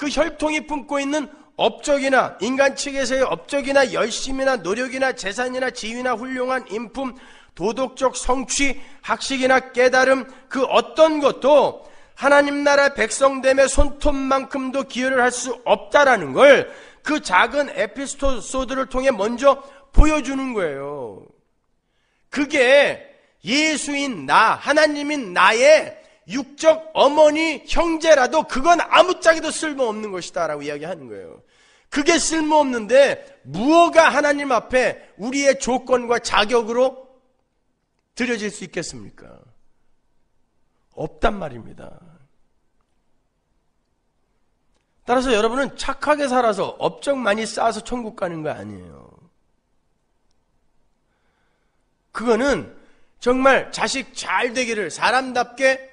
혈통이 품고 있는 업적이나 인간 측에서의 업적이나 열심이나 노력이나 재산이나 지위나 훌륭한 인품, 도덕적 성취, 학식이나 깨달음, 그 어떤 것도 하나님 나라 백성됨의 손톱만큼도 기여를 할 수 없다라는 걸 그 작은 에피소드를 통해 먼저 보여주는 거예요. 그게 예수인 나, 하나님인 나의 육적 어머니, 형제라도 그건 아무짝에도 쓸모없는 것이다 라고 이야기하는 거예요. 그게 쓸모없는데 무엇가 하나님 앞에 우리의 조건과 자격으로 드려질 수 있겠습니까? 없단 말입니다. 따라서 여러분은 착하게 살아서 업적 많이 쌓아서 천국 가는 거 아니에요. 그거는 정말 자식 잘 되기를 사람답게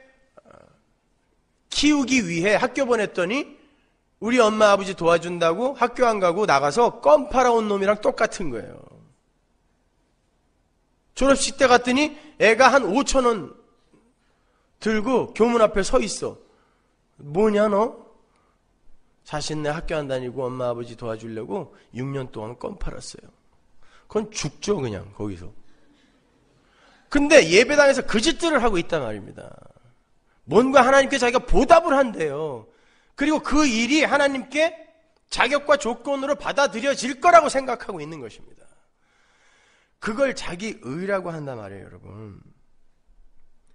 키우기 위해 학교 보냈더니 우리 엄마 아버지 도와준다고 학교 안 가고 나가서 껌 팔아온 놈이랑 똑같은 거예요. 졸업식 때 갔더니 애가 한 5,000원 들고 교문 앞에 서 있어. 뭐냐 너? 자신네 학교 안 다니고 엄마 아버지 도와주려고 6년 동안 껌 팔았어요. 그건 죽죠, 그냥 거기서. 근데 예배당에서 그 짓들을 하고 있단 말입니다. 뭔가 하나님께 자기가 보답을 한대요. 그리고 그 일이 하나님께 자격과 조건으로 받아들여질 거라고 생각하고 있는 것입니다. 그걸 자기 의라고 한단 말이에요, 여러분.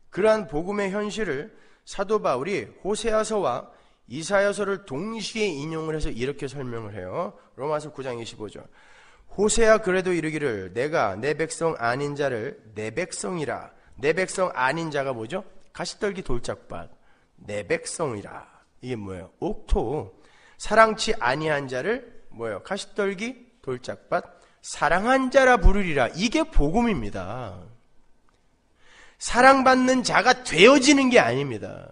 그러한 복음의 현실을 사도 바울이 호세아서와 이사야서를 동시에 인용을 해서 이렇게 설명을 해요. 로마서 9장 25절. 호세아 그래도 이르기를 내가 내 백성 아닌 자를 내 백성이라. 내 백성 아닌 자가 뭐죠? 가시떨기 돌짝밭. 내 백성이라. 이게 뭐예요? 옥토. 사랑치 아니한 자를 뭐예요? 가시떨기 돌짝밭. 사랑한 자라 부르리라. 이게 복음입니다. 사랑받는 자가 되어지는 게 아닙니다.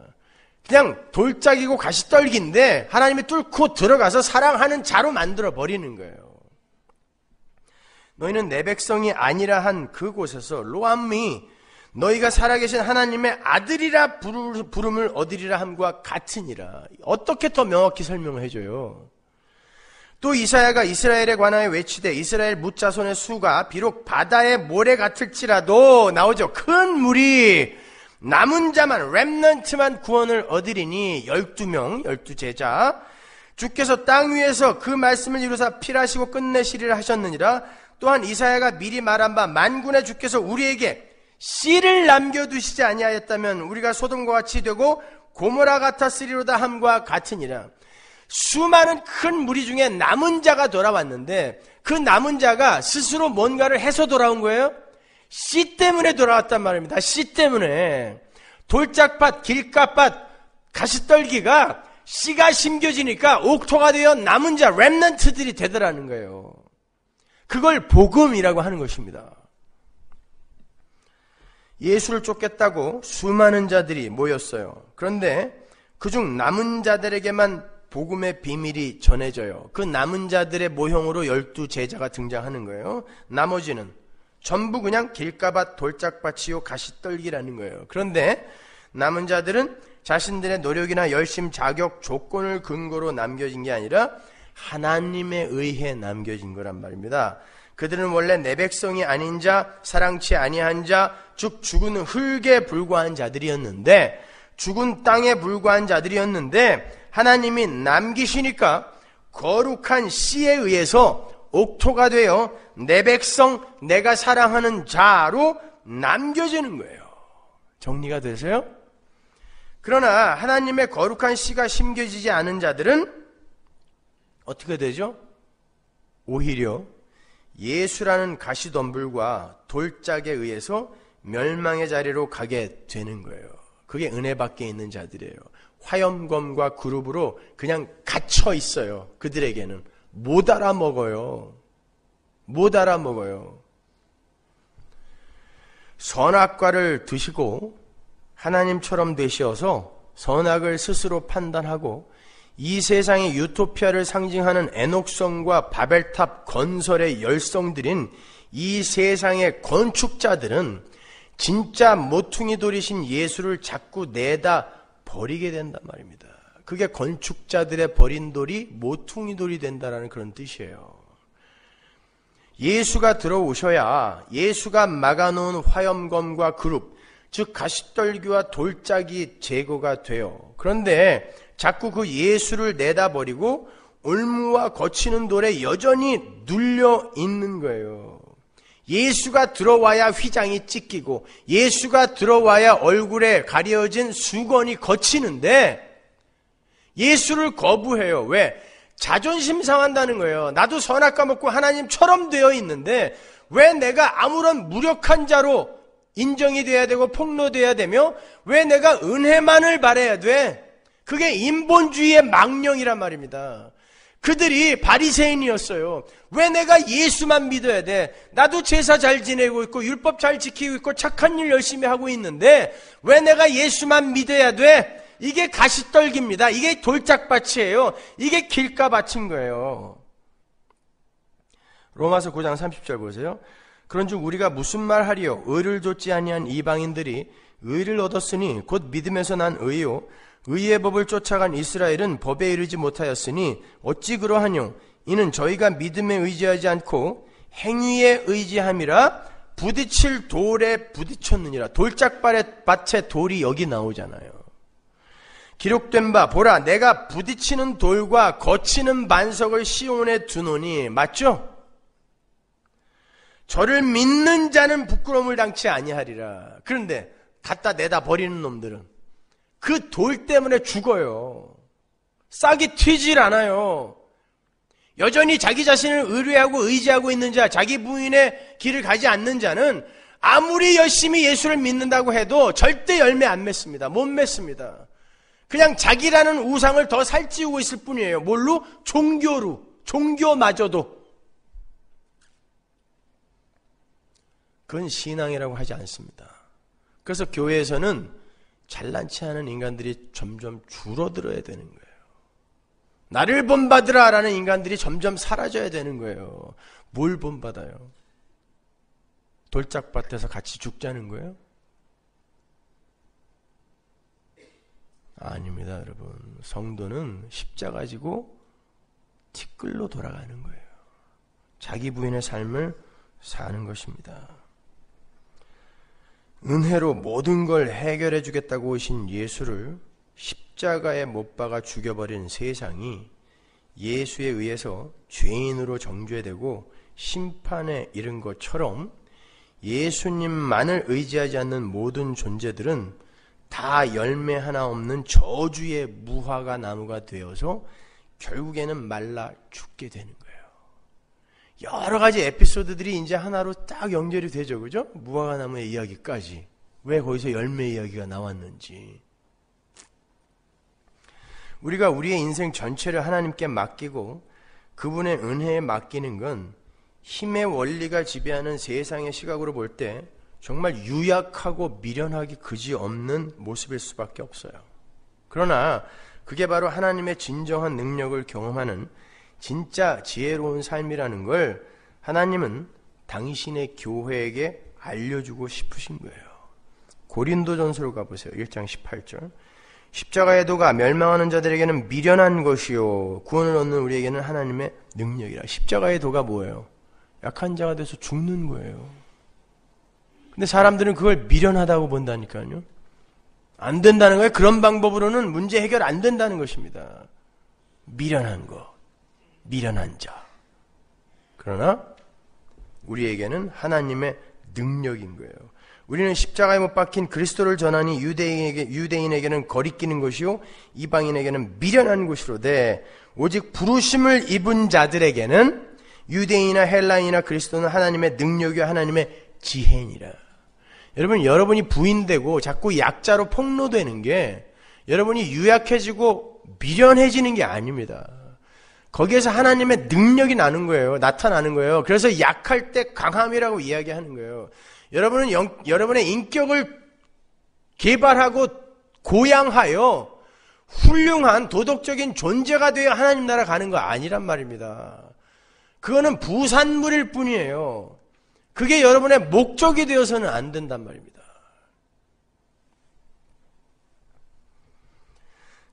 그냥 돌짝이고 가시떨기인데 하나님이 뚫고 들어가서 사랑하는 자로 만들어 버리는 거예요. 너희는 내 백성이 아니라 한 그곳에서 로암미 너희가 살아계신 하나님의 아들이라 부름을 얻으리라 함과 같으니라. 어떻게 더 명확히 설명을 해줘요. 또 이사야가 이스라엘에 관하여 외치되 이스라엘 뭇자손의 수가 비록 바다의 모래 같을지라도 나오죠. 큰 물이 남은 자만 렘넌트만 구원을 얻으리니 12명 12제자 주께서 땅 위에서 그 말씀을 이루사 필하시고 끝내시리라 하셨느니라. 또한 이사야가 미리 말한 바 만군의 주께서 우리에게 씨를 남겨두시지 아니하였다면 우리가 소돔과 같이 되고 고모라 같았으리로다 함과 같으니라. 수많은 큰 무리 중에 남은 자가 돌아왔는데 그 남은 자가 스스로 뭔가를 해서 돌아온 거예요? 씨 때문에 돌아왔단 말입니다. 씨 때문에. 돌짝밭, 길가밭, 가시떨기가 씨가 심겨지니까 옥토가 되어 남은 자, 렘넌트들이 되더라는 거예요. 그걸 복음이라고 하는 것입니다. 예수를 쫓겠다고 수많은 자들이 모였어요. 그런데 그중 남은 자들에게만 복음의 비밀이 전해져요. 그 남은 자들의 모형으로 12제자가 등장하는 거예요. 나머지는 전부 그냥 길가밭, 돌짝밭이요 가시떨기라는 거예요. 그런데 남은 자들은 자신들의 노력이나 열심, 자격, 조건을 근거로 남겨진 게 아니라 하나님에 의해 남겨진 거란 말입니다. 그들은 원래 내 백성이 아닌 자, 사랑치 아니한 자, 즉 죽은 흙에 불과한 자들이었는데 죽은 땅에 불과한 자들이었는데 하나님이 남기시니까 거룩한 씨에 의해서 옥토가 되어 내 백성, 내가 사랑하는 자로 남겨지는 거예요. 정리가 되세요? 그러나 하나님의 거룩한 씨가 심겨지지 않은 자들은 어떻게 되죠? 오히려 예수라는 가시덤불과 돌짝에 의해서 멸망의 자리로 가게 되는 거예요. 그게 은혜 밖에 있는 자들이에요. 화염검과 그룹으로 그냥 갇혀 있어요. 그들에게는 못 알아먹어요. 못 알아먹어요. 선악과를 드시고 하나님처럼 되시어서 선악을 스스로 판단하고 이 세상의 유토피아를 상징하는 에녹성과 바벨탑 건설의 열성들인 이 세상의 건축자들은 진짜 모퉁이 돌이신 예수를 자꾸 내다 버리게 된단 말입니다. 그게 건축자들의 버린 돌이 모퉁이 돌이 된다는 그런 뜻이에요. 예수가 들어오셔야 예수가 막아놓은 화염검과 그룹, 즉 가시떨기와 돌짝이 제거가 돼요. 그런데 자꾸 그 예수를 내다버리고 올무와 거치는 돌에 여전히 눌려 있는 거예요. 예수가 들어와야 휘장이 찢기고 예수가 들어와야 얼굴에 가려진 수건이 거치는데 예수를 거부해요. 왜? 자존심 상한다는 거예요. 나도 선악과 먹고 하나님처럼 되어 있는데 왜 내가 아무런 무력한 자로 인정이 돼야 되고 폭로돼야 되며 왜 내가 은혜만을 바라야 돼? 그게 인본주의의 망령이란 말입니다. 그들이 바리새인이었어요. 왜 내가 예수만 믿어야 돼? 나도 제사 잘 지내고 있고 율법 잘 지키고 있고 착한 일 열심히 하고 있는데 왜 내가 예수만 믿어야 돼? 이게 가시떨기입니다. 이게 돌짝밭이에요. 이게 길가밭인 거예요. 로마서 9장 30절 보세요. 그런즉 우리가 무슨 말 하리요? 의를 좇지 아니한 이방인들이 의를 얻었으니 곧 믿음에서 난 의요 의의 법을 쫓아간 이스라엘은 법에 이르지 못하였으니 어찌 그러하뇨? 이는 저희가 믿음에 의지하지 않고 행위에 의지함이라 부딪힐 돌에 부딪혔느니라. 돌짝밭에 돌이 여기 나오잖아요. 기록된 바 보라 내가 부딪히는 돌과 거치는 반석을 시온에 두노니, 맞죠? 저를 믿는 자는 부끄러움을 당치 아니하리라. 그런데 갖다 내다 버리는 놈들은 그 돌 때문에 죽어요. 싹이 튀질 않아요. 여전히 자기 자신을 의뢰하고 의지하고 있는 자, 자기 부인의 길을 가지 않는 자는 아무리 열심히 예수를 믿는다고 해도 절대 열매 안 맺습니다. 못 맺습니다. 그냥 자기라는 우상을 더 살찌우고 있을 뿐이에요. 뭘로? 종교로. 종교마저도. 그건 신앙이라고 하지 않습니다. 그래서 교회에서는 잘난치 않은 인간들이 점점 줄어들어야 되는 거예요. 나를 본받으라 라는 인간들이 점점 사라져야 되는 거예요. 뭘 본받아요? 돌짝밭에서 같이 죽자는 거예요? 아닙니다, 여러분. 성도는 십자가 지고 티끌로 돌아가는 거예요. 자기 부인의 삶을 사는 것입니다. 은혜로 모든 걸 해결해 주겠다고 오신 예수를 십자가에 못 박아 죽여버린 세상이 예수에 의해서 죄인으로 정죄되고 심판에 이른 것처럼 예수님만을 의지하지 않는 모든 존재들은 다 열매 하나 없는 저주의 무화과 나무가 되어서 결국에는 말라 죽게 되는 거예요. 여러 가지 에피소드들이 이제 하나로 딱 연결이 되죠. 그죠? 무화과 나무의 이야기까지. 왜 거기서 열매 이야기가 나왔는지. 우리가 우리의 인생 전체를 하나님께 맡기고 그분의 은혜에 맡기는 건 힘의 원리가 지배하는 세상의 시각으로 볼 때 정말 유약하고 미련하기 그지없는 모습일 수밖에 없어요. 그러나 그게 바로 하나님의 진정한 능력을 경험하는 진짜 지혜로운 삶이라는 걸 하나님은 당신의 교회에게 알려주고 싶으신 거예요. 고린도전서로 가보세요. 1장 18절. 십자가의 도가 멸망하는 자들에게는 미련한 것이요 구원을 얻는 우리에게는 하나님의 능력이라. 십자가의 도가 뭐예요? 약한 자가 돼서 죽는 거예요. 근데 사람들은 그걸 미련하다고 본다니까요. 안 된다는 거예요. 그런 방법으로는 문제 해결 안 된다는 것입니다. 미련한 것, 미련한 자. 그러나 우리에게는 하나님의 능력인 거예요. 우리는 십자가에 못 박힌 그리스도를 전하니 유대인에게는 거리끼는 것이요 이방인에게는 미련한 것이로되 오직 부르심을 입은 자들에게는 유대인이나 헬라인이나 그리스도는 하나님의 능력이요 하나님의 지혜니라. 여러분이 부인되고 자꾸 약자로 폭로되는 게 여러분이 유약해지고 미련해지는 게 아닙니다. 거기에서 하나님의 능력이 나타나는 거예요. 그래서 약할 때 강함이라고 이야기하는 거예요. 여러분은 여러분의 인격을 개발하고 고양하여 훌륭한 도덕적인 존재가 되어 하나님 나라 가는 거 아니란 말입니다. 그거는 부산물일 뿐이에요. 그게 여러분의 목적이 되어서는 안 된단 말입니다.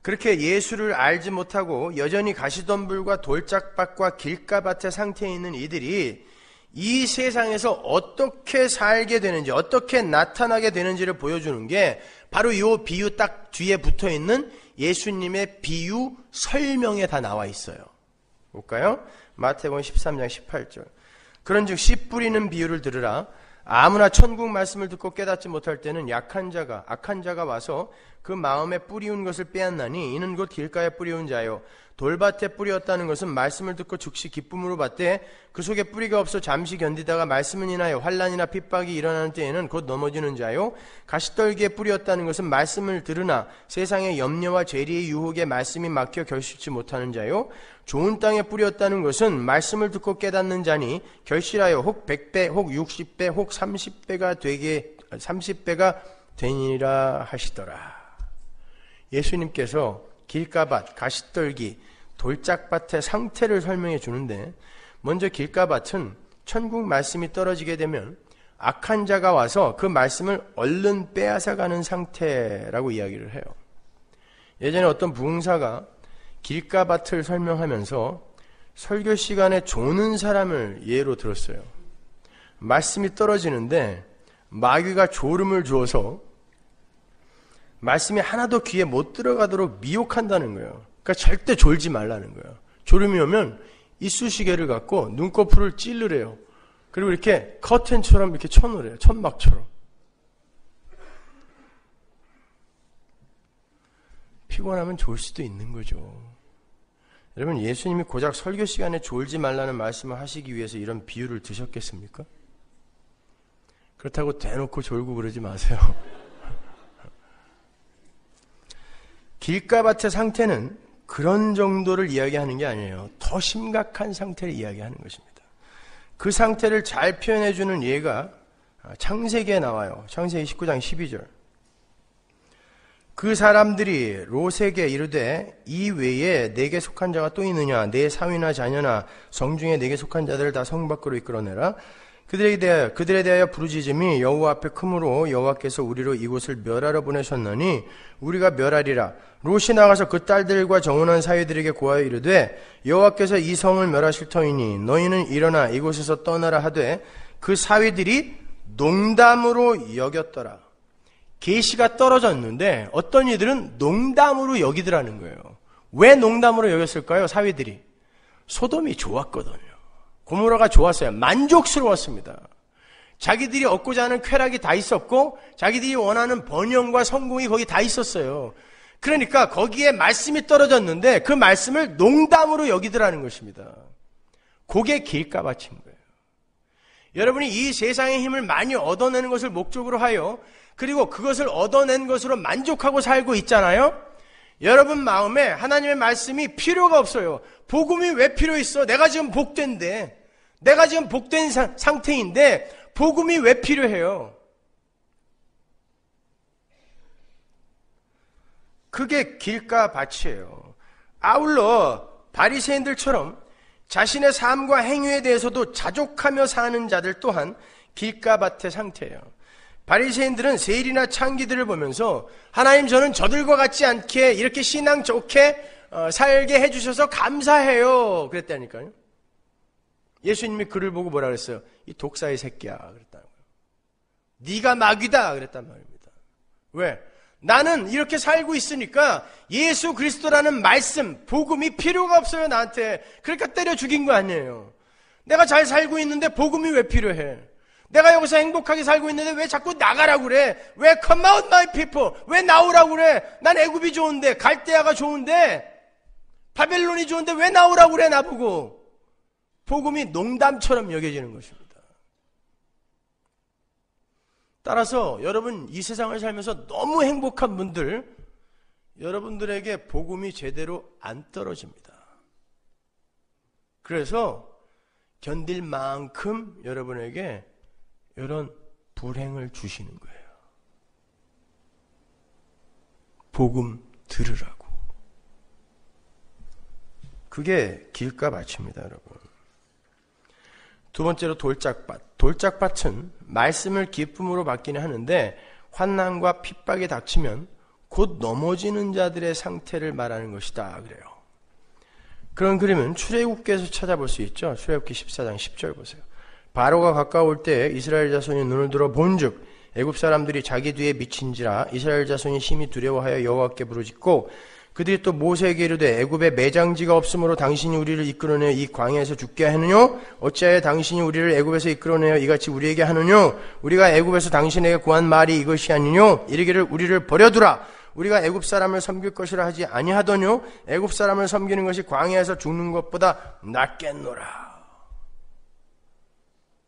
그렇게 예수를 알지 못하고 여전히 가시덤불과 돌짝밭과 길가밭의 상태에 있는 이들이 이 세상에서 어떻게 살게 되는지, 어떻게 나타나게 되는지를 보여주는 게 바로 이 비유 딱 뒤에 붙어있는 예수님의 비유 설명에 다 나와 있어요. 볼까요? 마태복음 13장 18절. 그런즉 씨 뿌리는 비유를 들으라. 아무나 천국 말씀을 듣고 깨닫지 못할 때는 악한 자가 와서 그 마음에 뿌리운 것을 빼앗나니 이는 곧 길가에 뿌리운 자요 돌밭에 뿌리었다는 것은 말씀을 듣고 즉시 기쁨으로 받되 그 속에 뿌리가 없어 잠시 견디다가 말씀을 인하여 환난이나 핍박이 일어나는 때에는 곧 넘어지는 자요 가시떨기에 뿌리었다는 것은 말씀을 들으나 세상의 염려와 죄리의 유혹에 말씀이 막혀 결실치 못하는 자요 좋은 땅에 뿌렸다는 것은 말씀을 듣고 깨닫는 자니 결실하여 혹 100배 혹 60배 혹 30배가 되니라 하시더라. 예수님께서 길가밭, 가시떨기, 돌짝밭의 상태를 설명해 주는데 먼저 길가밭은 천국 말씀이 떨어지게 되면 악한 자가 와서 그 말씀을 얼른 빼앗아가는 상태라고 이야기를 해요. 예전에 어떤 부흥사가 길가밭을 설명하면서 설교 시간에 조는 사람을 예로 들었어요. 말씀이 떨어지는데 마귀가 졸음을 주어서 말씀이 하나도 귀에 못 들어가도록 미혹한다는 거예요. 그러니까 절대 졸지 말라는 거예요. 졸음이 오면 이쑤시개를 갖고 눈꺼풀을 찔르래요. 그리고 이렇게 커튼처럼 이렇게 쳐놓으래요. 천막처럼. 피곤하면 졸 수도 있는 거죠. 여러분, 예수님이 고작 설교 시간에 졸지 말라는 말씀을 하시기 위해서 이런 비유를 드셨겠습니까? 그렇다고 대놓고 졸고 그러지 마세요. 길가밭의 상태는 그런 정도를 이야기하는 게 아니에요. 더 심각한 상태를 이야기하는 것입니다. 그 상태를 잘 표현해주는 예가 창세기에 나와요. 창세기 19장 12절. 그 사람들이 롯에게 이르되 이 외에 내게 속한 자가 또 있느냐? 내 사위나 자녀나 성중에 내게 속한 자들을 다 성 밖으로 이끌어내라. 그들에 대하여 부르짖음이 여호와 앞에 크므로 여호와께서 우리로 이곳을 멸하러 보내셨나니 우리가 멸하리라. 롯이 나가서 그 딸들과 정혼한 사위들에게 고하여 이르되 여호와께서 이 성을 멸하실 터이니 너희는 일어나 이곳에서 떠나라 하되 그 사위들이 농담으로 여겼더라. 계시가 떨어졌는데 어떤 이들은 농담으로 여기더라는 거예요. 왜 농담으로 여겼을까요? 사위들이 소돔이 좋았거든요. 고모라가 좋았어요. 만족스러웠습니다. 자기들이 얻고자 하는 쾌락이 다 있었고 자기들이 원하는 번영과 성공이 거기 다 있었어요. 그러니까 거기에 말씀이 떨어졌는데 그 말씀을 농담으로 여기더라는 것입니다. 그게 길가밭인 거예요. 여러분이 이 세상의 힘을 많이 얻어내는 것을 목적으로 하여 그리고 그것을 얻어낸 것으로 만족하고 살고 있잖아요. 여러분 마음에 하나님의 말씀이 필요가 없어요. 복음이 왜 필요 있어? 내가 지금 복된데, 내가 지금 복된 상태인데 복음이 왜 필요해요? 그게 길가밭이에요. 아울러 바리새인들처럼 자신의 삶과 행위에 대해서도 자족하며 사는 자들 또한 길가밭의 상태예요. 바리새인들은 세일이나 창기들을 보면서 하나님 저는 저들과 같지 않게 이렇게 신앙 좋게 살게 해주셔서 감사해요 그랬다니까요. 예수님이 그를 보고 뭐라 그랬어요? 이 독사의 새끼야 그랬다는 거예요. 네가 마귀다 그랬단 말입니다. 왜? 나는 이렇게 살고 있으니까 예수 그리스도라는 말씀, 복음이 필요가 없어요 나한테. 그러니까 때려 죽인 거 아니에요. 내가 잘 살고 있는데 복음이 왜 필요해? 내가 여기서 행복하게 살고 있는데 왜 자꾸 나가라고 그래? 왜 come out my people? 왜 나오라고 그래? 난 애굽이 좋은데, 갈대아가 좋은데, 바벨론이 좋은데 왜 나오라고 그래 나보고? 복음이 농담처럼 여겨지는 것입니다. 따라서 여러분 이 세상을 살면서 너무 행복한 분들, 여러분들에게 복음이 제대로 안 떨어집니다. 그래서 견딜 만큼 여러분에게 이런 불행을 주시는 거예요. 복음 들으라고. 그게 길가밭입니다, 여러분. 두 번째로 돌짝밭. 돌짝밭은 말씀을 기쁨으로 받기는 하는데 환난과 핍박이 닥치면 곧 넘어지는 자들의 상태를 말하는 것이다 그래요. 그런 그림은 출애굽기에서 찾아볼 수 있죠. 출애굽기 14장 10절 보세요. 바로가 가까울 때 이스라엘 자손이 눈을 들어 본즉 애굽 사람들이 자기 뒤에 미친지라 이스라엘 자손이 심히 두려워하여 여호와께 부르짖고 그들이 또 모세에게 이르되 애굽에 매장지가 없으므로 당신이 우리를 이끌어내어 이 광야에서 죽게 하느뇨? 어찌하여 당신이 우리를 애굽에서 이끌어내어 이같이 우리에게 하느뇨? 우리가 애굽에서 당신에게 구한 말이 이것이 아니뇨? 이르기를 우리를 버려두라. 우리가 애굽 사람을 섬길 것이라 하지 아니하더뇨? 애굽 사람을 섬기는 것이 광야에서 죽는 것보다 낫겠노라.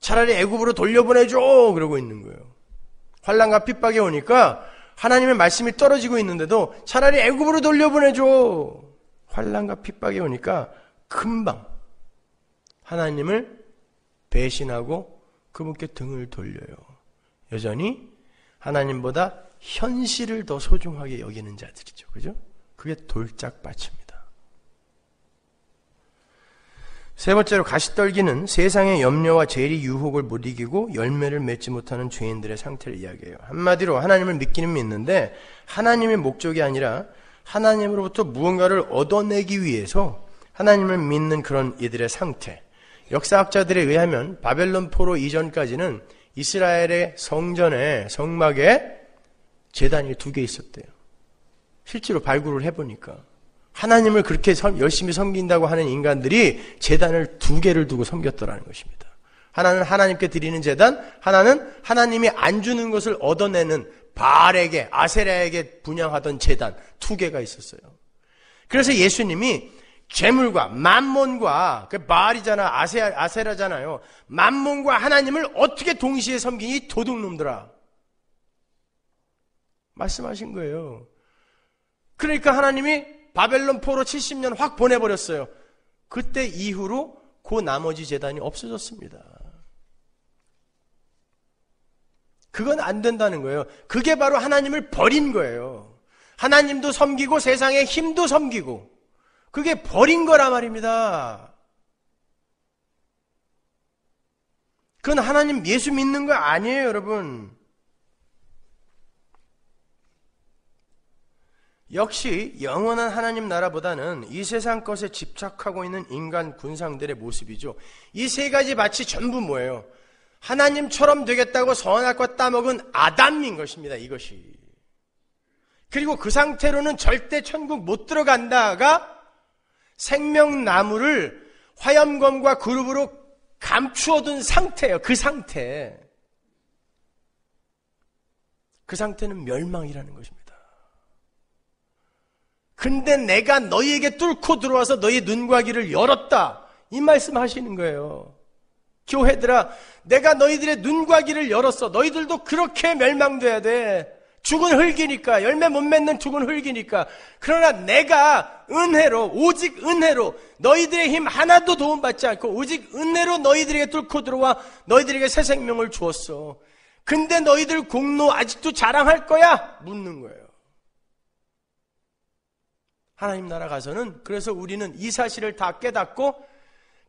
차라리 애굽으로 돌려보내줘 그러고 있는 거예요. 환난과 핍박이 오니까 하나님의 말씀이 떨어지고 있는데도 차라리 애굽으로 돌려보내줘. 환난과 핍박이 오니까 금방 하나님을 배신하고 그분께 등을 돌려요. 여전히 하나님보다 현실을 더 소중하게 여기는 자들이죠. 그죠? 그게 돌짝밭입니다. 세 번째로 가시떨기는 세상의 염려와 재리 유혹을 못 이기고 열매를 맺지 못하는 죄인들의 상태를 이야기해요. 한마디로 하나님을 믿기는 믿는데 하나님의 목적이 아니라 하나님으로부터 무언가를 얻어내기 위해서 하나님을 믿는 그런 이들의 상태. 역사학자들에 의하면 바벨론 포로 이전까지는 이스라엘의 성전에 성막에 제단이 2개 있었대요. 실제로 발굴을 해보니까 하나님을 그렇게 열심히 섬긴다고 하는 인간들이 제단을 2개를 두고 섬겼더라는 것입니다. 하나는 하나님께 드리는 제단, 하나는 하나님이 안 주는 것을 얻어내는 바알에게, 아세라에게 분양하던 제단 2개가 있었어요. 그래서 예수님이 재물과 만몬과, 그 바알이잖아, 아세라잖아요. 만몬과 하나님을 어떻게 동시에 섬기니 도둑놈들아 말씀하신 거예요. 그러니까 하나님이 바벨론 포로 70년 확 보내버렸어요. 그때 이후로 그 나머지 제단이 없어졌습니다. 그건 안 된다는 거예요. 그게 바로 하나님을 버린 거예요. 하나님도 섬기고 세상의 힘도 섬기고 그게 버린 거란 말입니다. 그건 하나님 예수 믿는 거 아니에요, 여러분. 역시 영원한 하나님 나라보다는 이 세상 것에 집착하고 있는 인간 군상들의 모습이죠. 이 3가지 밭이 전부 뭐예요? 하나님처럼 되겠다고 선악과 따먹은 아담인 것입니다. 이것이. 그리고 그 상태로는 절대 천국 못 들어간다가 생명나무를 화염검과 그룹으로 감추어둔 상태예요. 그 상태. 그 상태는 멸망이라는 것입니다. 근데 내가 너희에게 뚫고 들어와서 너희 눈과 귀를 열었다. 이 말씀 하시는 거예요. 교회들아, 내가 너희들의 눈과 귀를 열었어. 너희들도 그렇게 멸망돼야 돼. 죽은 흙이니까, 열매 못 맺는 죽은 흙이니까. 그러나 내가 은혜로, 오직 은혜로 너희들의 힘 하나도 도움받지 않고 오직 은혜로 너희들에게 뚫고 들어와 너희들에게 새 생명을 주었어. 근데 너희들 공로 아직도 자랑할 거야? 묻는 거예요. 하나님 나라 가서는 그래서 우리는 이 사실을 다 깨닫고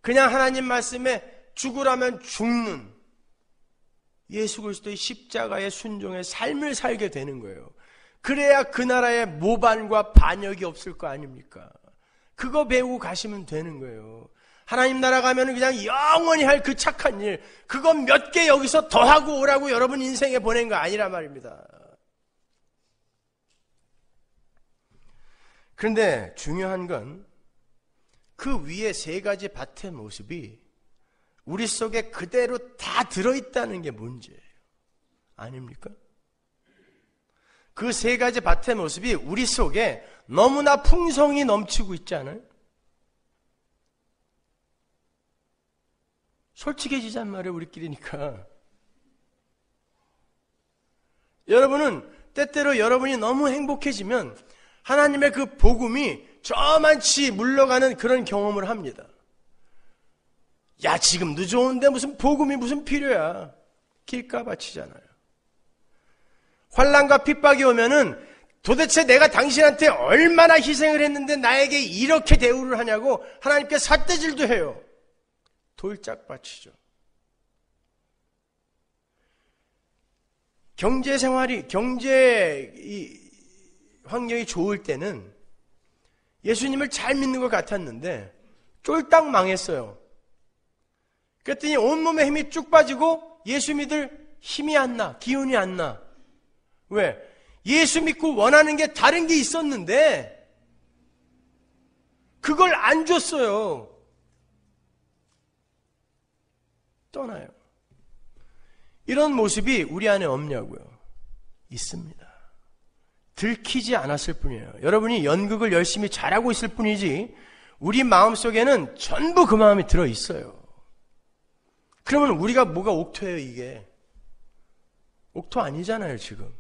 그냥 하나님 말씀에 죽으라면 죽는 예수 그리스도의 십자가의 순종의 삶을 살게 되는 거예요. 그래야 그 나라에 모반과 반역이 없을 거 아닙니까? 그거 배우고 가시면 되는 거예요. 하나님 나라 가면 그냥 영원히 할 그 착한 일, 그거 몇 개 여기서 더하고 오라고 여러분 인생에 보낸 거 아니란 말입니다. 그런데 중요한 건 그 위에 3가지 밭의 모습이 우리 속에 그대로 다 들어있다는 게 문제예요. 아닙니까? 그 3가지 밭의 모습이 우리 속에 너무나 풍성이 넘치고 있지 않아요? 솔직해지잔 말이에요, 우리끼리니까. 여러분은 때때로 여러분이 너무 행복해지면 하나님의 그 복음이 저만치 물러가는 그런 경험을 합니다. 야, 지금도 좋은데 무슨 복음이 무슨 필요야. 길가밭이잖아요. 환난과 핍박이 오면은 도대체 내가 당신한테 얼마나 희생을 했는데 나에게 이렇게 대우를 하냐고 하나님께 삿대질도 해요. 돌짝밭이죠. 경제 환경이 좋을 때는 예수님을 잘 믿는 것 같았는데 쫄딱 망했어요. 그랬더니 온몸에 힘이 쭉 빠지고 예수 믿을 힘이 안 나, 기운이 안 나. 왜? 예수 믿고 원하는 게 다른 게 있었는데 그걸 안 줬어요. 떠나요. 이런 모습이 우리 안에 없냐고요? 있습니다. 들키지 않았을 뿐이에요. 여러분이 연극을 열심히 잘하고 있을 뿐이지 우리 마음속에는 전부 그 마음이 들어있어요. 그러면 우리가 뭐가 옥토예요, 이게? 옥토 아니잖아요, 지금.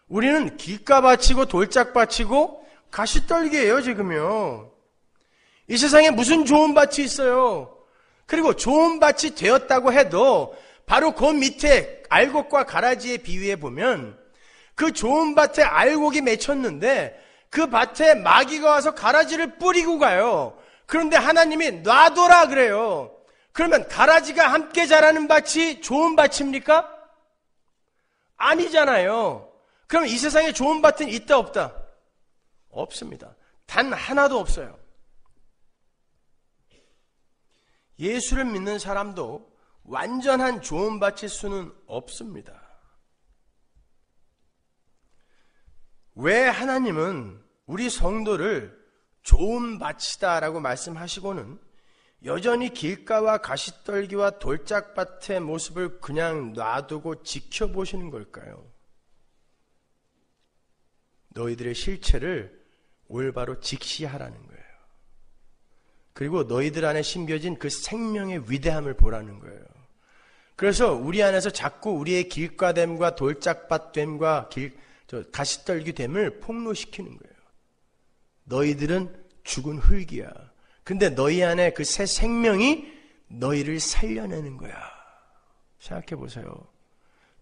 우리는 길가밭이고 돌짝밭이고 가시떨기예요, 지금요. 이 세상에 무슨 좋은 밭이 있어요? 그리고 좋은 밭이 되었다고 해도 바로 그 밑에 알곡과 가라지에 비유해 보면 그 좋은 밭에 알곡이 맺혔는데 그 밭에 마귀가 와서 가라지를 뿌리고 가요. 그런데 하나님이 놔둬라 그래요. 그러면 가라지가 함께 자라는 밭이 좋은 밭입니까? 아니잖아요. 그럼 이 세상에 좋은 밭은 있다 없다? 없습니다. 단 하나도 없어요. 예수를 믿는 사람도 완전한 좋은 밭일 수는 없습니다. 왜 하나님은 우리 성도를 좋은 밭이다라고 말씀하시고는 여전히 길가와 가시떨기와 돌짝밭의 모습을 그냥 놔두고 지켜보시는 걸까요? 너희들의 실체를 올바로 직시하라는 거예요. 그리고 너희들 안에 심겨진 그 생명의 위대함을 보라는 거예요. 그래서 우리 안에서 자꾸 우리의 길가됨과 돌짝밭됨과 가시떨기됨을 폭로시키는 거예요. 너희들은 죽은 흙이야. 근데 너희 안에 그 새 생명이 너희를 살려내는 거야. 생각해 보세요.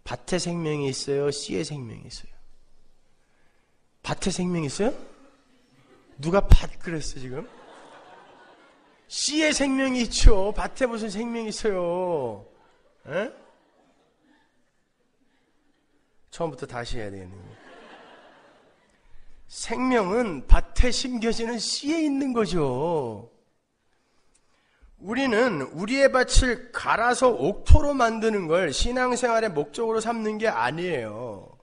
밭에 생명이 있어요? 씨의 생명이 있어요? 밭에 생명이 있어요? 누가 밭 그랬어 지금? 씨의 생명이 있죠. 밭에 무슨 생명이 있어요? 에? 처음부터 다시 해야 되겠네요. 생명은 밭에 심겨지는 씨에 있는 거죠. 우리는 우리의 밭을 갈아서 옥토로 만드는 걸 신앙생활의 목적으로 삼는 게 아니에요.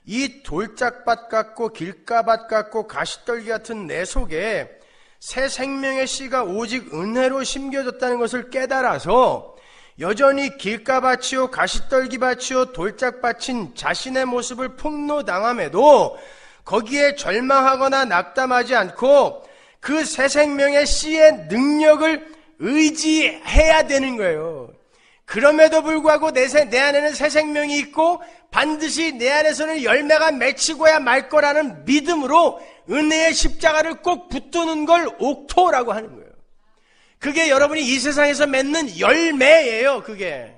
이 돌짝밭 같고 길가밭 같고 가시떨기 같은 내 속에 새 생명의 씨가 오직 은혜로 심겨졌다는 것을 깨달아서 여전히 길가밭이요 가시떨기밭이요 돌짝밭인 자신의 모습을 폭로당함에도 거기에 절망하거나 낙담하지 않고 그 새 생명의 씨의 능력을 의지해야 되는 거예요. 그럼에도 불구하고 내 안에는 새 생명이 있고 반드시 내 안에서는 열매가 맺히고야 말 거라는 믿음으로 은혜의 십자가를 꼭 붙드는 걸 옥토라고 하는 거예요. 그게 여러분이 이 세상에서 맺는 열매예요. 그게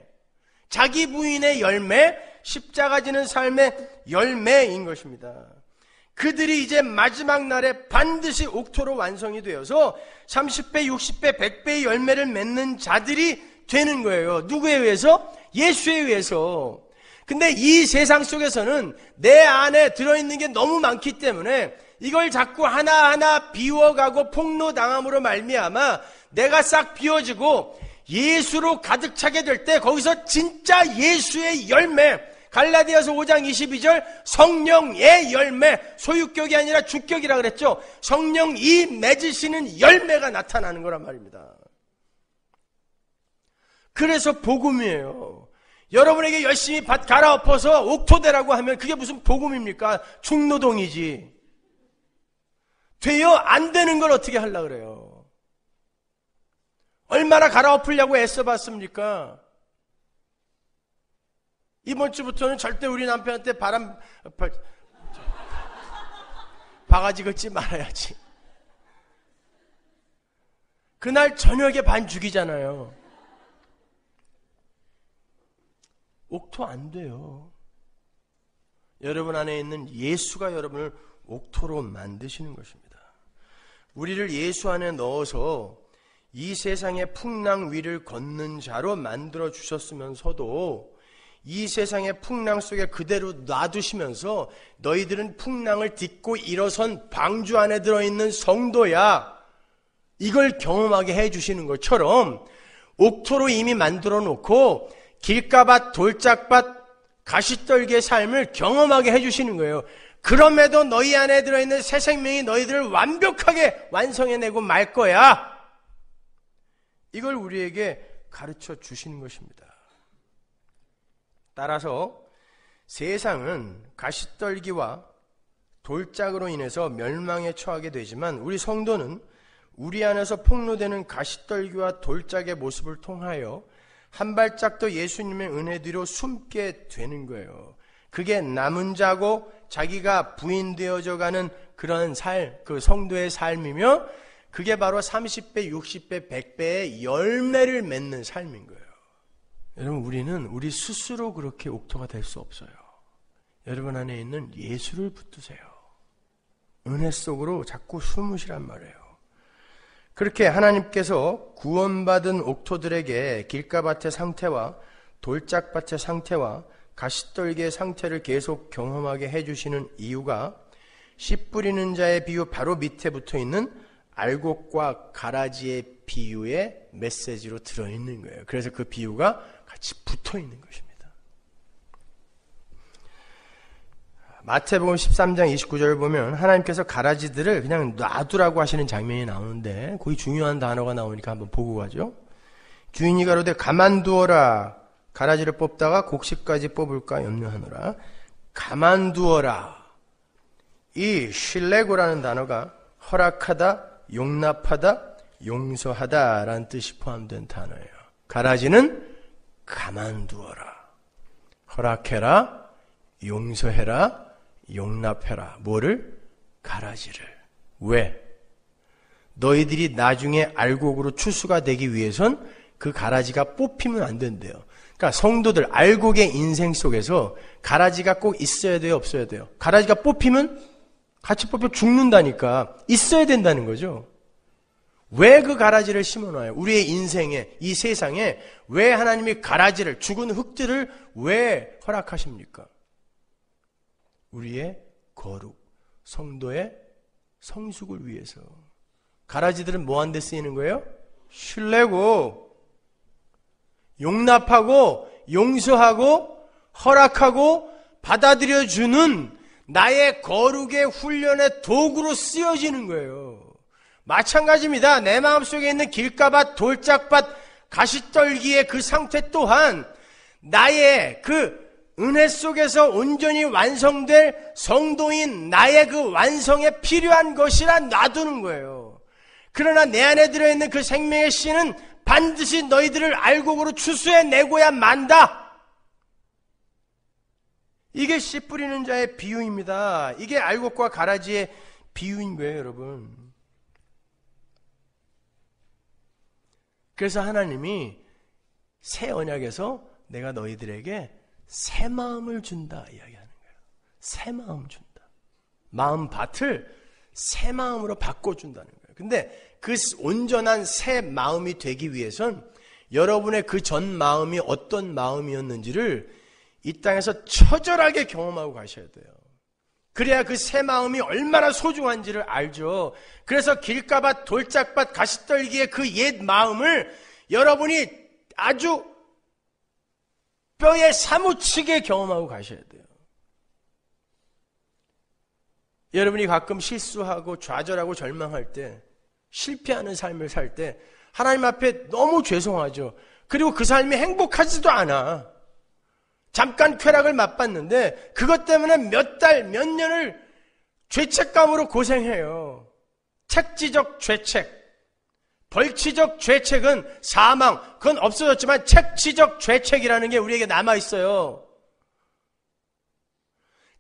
자기 부인의 열매, 십자가 지는 삶의 열매인 것입니다. 그들이 이제 마지막 날에 반드시 옥토로 완성이 되어서 30배, 60배, 100배의 열매를 맺는 자들이 되는 거예요. 누구에 의해서? 예수에 의해서. 근데 이 세상 속에서는 내 안에 들어있는 게 너무 많기 때문에 이걸 자꾸 하나하나 비워가고 폭로당함으로 말미암아 내가 싹 비워지고 예수로 가득 차게 될 때 거기서 진짜 예수의 열매, 갈라디아서 5장 22절 성령의 열매, 소유격이 아니라 주격이라 그랬죠. 성령이 맺으시는 열매가 나타나는 거란 말입니다. 그래서 복음이에요. 여러분에게 열심히 밭 갈아엎어서 옥토대라고 하면 그게 무슨 복음입니까? 중노동이지. 돼요? 안 되는 걸 어떻게 하려고 그래요? 얼마나 갈아엎으려고 애써봤습니까? 이번 주부터는 절대 우리 남편한테 바가지 긁지 말아야지. 그날 저녁에 반 죽이잖아요. 옥토 안 돼요. 여러분 안에 있는 예수가 여러분을 옥토로 만드시는 것입니다. 우리를 예수 안에 넣어서 이 세상의 풍랑 위를 걷는 자로 만들어 주셨으면서도 이 세상의 풍랑 속에 그대로 놔두시면서 너희들은 풍랑을 딛고 일어선 방주 안에 들어있는 성도야, 이걸 경험하게 해주시는 것처럼 옥토로 이미 만들어 놓고 길가밭, 돌짝밭, 가시떨기의 삶을 경험하게 해주시는 거예요. 그럼에도 너희 안에 들어있는 새 생명이 너희들을 완벽하게 완성해내고 말 거야. 이걸 우리에게 가르쳐 주시는 것입니다. 따라서 세상은 가시떨기와 돌짝으로 인해서 멸망에 처하게 되지만 우리 성도는 우리 안에서 폭로되는 가시떨기와 돌짝의 모습을 통하여 한 발짝 더 예수님의 은혜 뒤로 숨게 되는 거예요. 그게 남은 자고 자기가 부인되어져 가는 그런 그 성도의 삶이며 그게 바로 30배, 60배, 100배의 열매를 맺는 삶인 거예요. 여러분, 우리는 우리 스스로 그렇게 옥토가 될 수 없어요. 여러분 안에 있는 예수를 붙드세요. 은혜 속으로 자꾸 숨으시란 말이에요. 그렇게 하나님께서 구원받은 옥토들에게 길가밭의 상태와 돌짝밭의 상태와 가시떨기의 상태를 계속 경험하게 해주시는 이유가 씨 뿌리는 자의 비유 바로 밑에 붙어있는 알곡과 가라지의 비유의 메시지로 들어있는 거예요. 그래서 그 비유가 같이 붙어있는 것입니다. 마태복음 13장 29절을 보면 하나님께서 가라지들을 그냥 놔두라고 하시는 장면이 나오는데 거기 중요한 단어가 나오니까 한번 보고 가죠. 주인이 가로되 가만두어라. 가라지를 뽑다가 곡식까지 뽑을까 염려하노라. 가만두어라. 이 실레고라는 단어가 허락하다, 용납하다, 용서하다 라는 뜻이 포함된 단어예요. 가라지는 가만두어라. 허락해라, 용서해라, 용납해라. 뭐를? 가라지를. 왜? 너희들이 나중에 알곡으로 추수가 되기 위해선 그 가라지가 뽑히면 안 된대요. 그러니까 성도들 알곡의 인생 속에서 가라지가 꼭 있어야 돼요, 없어야 돼요? 가라지가 뽑히면 같이 뽑혀 죽는다니까. 있어야 된다는 거죠. 왜 그 가라지를 심어놔요? 우리의 인생에, 이 세상에 왜 하나님이 가라지를, 죽은 흙들을 왜 허락하십니까? 우리의 거룩, 성도의 성숙을 위해서. 가라지들은 뭐 하는 데 쓰이는 거예요? 신뢰고, 용납하고, 용서하고, 허락하고, 받아들여주는 나의 거룩의 훈련의 도구로 쓰여지는 거예요. 마찬가지입니다. 내 마음속에 있는 길가밭, 돌짝밭, 가시떨기의 그 상태 또한 나의 그 은혜 속에서 온전히 완성될 성도인 나의 그 완성에 필요한 것이라 놔두는 거예요. 그러나 내 안에 들어있는 그 생명의 씨는 반드시 너희들을 알곡으로 추수해내고야 만다. 이게 씨 뿌리는 자의 비유입니다. 이게 알곡과 가라지의 비유인 거예요, 여러분. 그래서 하나님이 새 언약에서 내가 너희들에게 새 마음을 준다 이야기하는 거예요. 새 마음 준다. 마음 밭을 새 마음으로 바꿔준다는 거예요. 근데 그 온전한 새 마음이 되기 위해선 여러분의 그 전 마음이 어떤 마음이었는지를 이 땅에서 처절하게 경험하고 가셔야 돼요. 그래야 그 새 마음이 얼마나 소중한지를 알죠. 그래서 길가밭, 돌짝밭, 가시떨기의 그 옛 마음을 여러분이 아주 뼈에 사무치게 경험하고 가셔야 돼요. 여러분이 가끔 실수하고 좌절하고 절망할 때, 실패하는 삶을 살 때 하나님 앞에 너무 죄송하죠. 그리고 그 삶이 행복하지도 않아. 잠깐 쾌락을 맛봤는데 그것 때문에 몇 달, 몇 년을 죄책감으로 고생해요. 책지적 죄책. 벌치적 죄책은 사망, 그건 없어졌지만 책치적 죄책이라는 게 우리에게 남아있어요.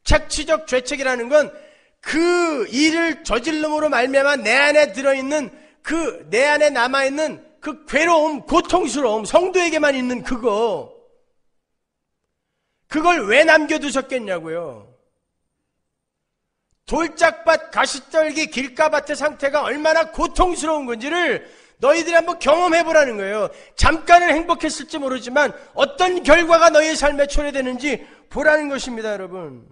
책치적 죄책이라는 건 그 일을 저질름으로 말미암아 내 안에 들어있는 그 내 안에 남아있는 그 괴로움, 고통스러움, 성도에게만 있는 그걸 왜 남겨두셨겠냐고요. 돌짝밭, 가시떨기, 길가밭의 상태가 얼마나 고통스러운 건지를 너희들이 한번 경험해보라는 거예요. 잠깐은 행복했을지 모르지만 어떤 결과가 너희의 삶에 초래되는지 보라는 것입니다, 여러분.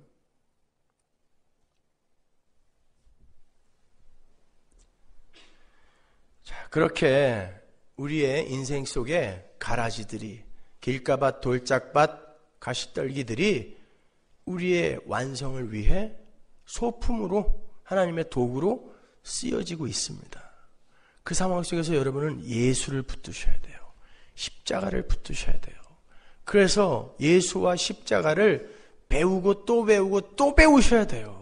자, 그렇게 우리의 인생 속에 가라지들이, 길가밭, 돌짝밭, 가시떨기들이 우리의 완성을 위해 소품으로, 하나님의 도구로 쓰여지고 있습니다. 그 상황 속에서 여러분은 예수를 붙드셔야 돼요. 십자가를 붙드셔야 돼요. 그래서 예수와 십자가를 배우고 또 배우고 또 배우셔야 돼요.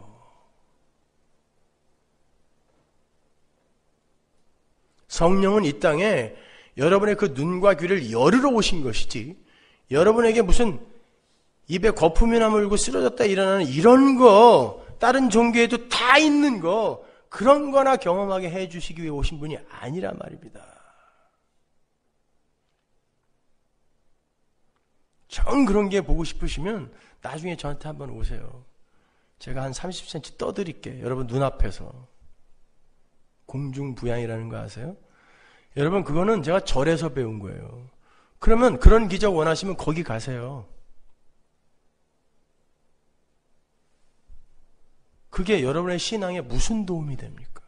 성령은 이 땅에 여러분의 그 눈과 귀를 열으러 오신 것이지, 여러분에게 무슨 입에 거품이나 물고 쓰러졌다 일어나는 이런 거, 다른 종교에도 다 있는 거, 그런 거나 경험하게 해주시기 위해 오신 분이 아니란 말입니다. 정 그런 게 보고 싶으시면 나중에 저한테 한번 오세요. 제가 한 30cm 떠드릴게요. 여러분 눈앞에서. 공중부양이라는 거 아세요? 여러분 그거는 제가 절에서 배운 거예요. 그러면 그런 기적 원하시면 거기 가세요. 그게 여러분의 신앙에 무슨 도움이 됩니까?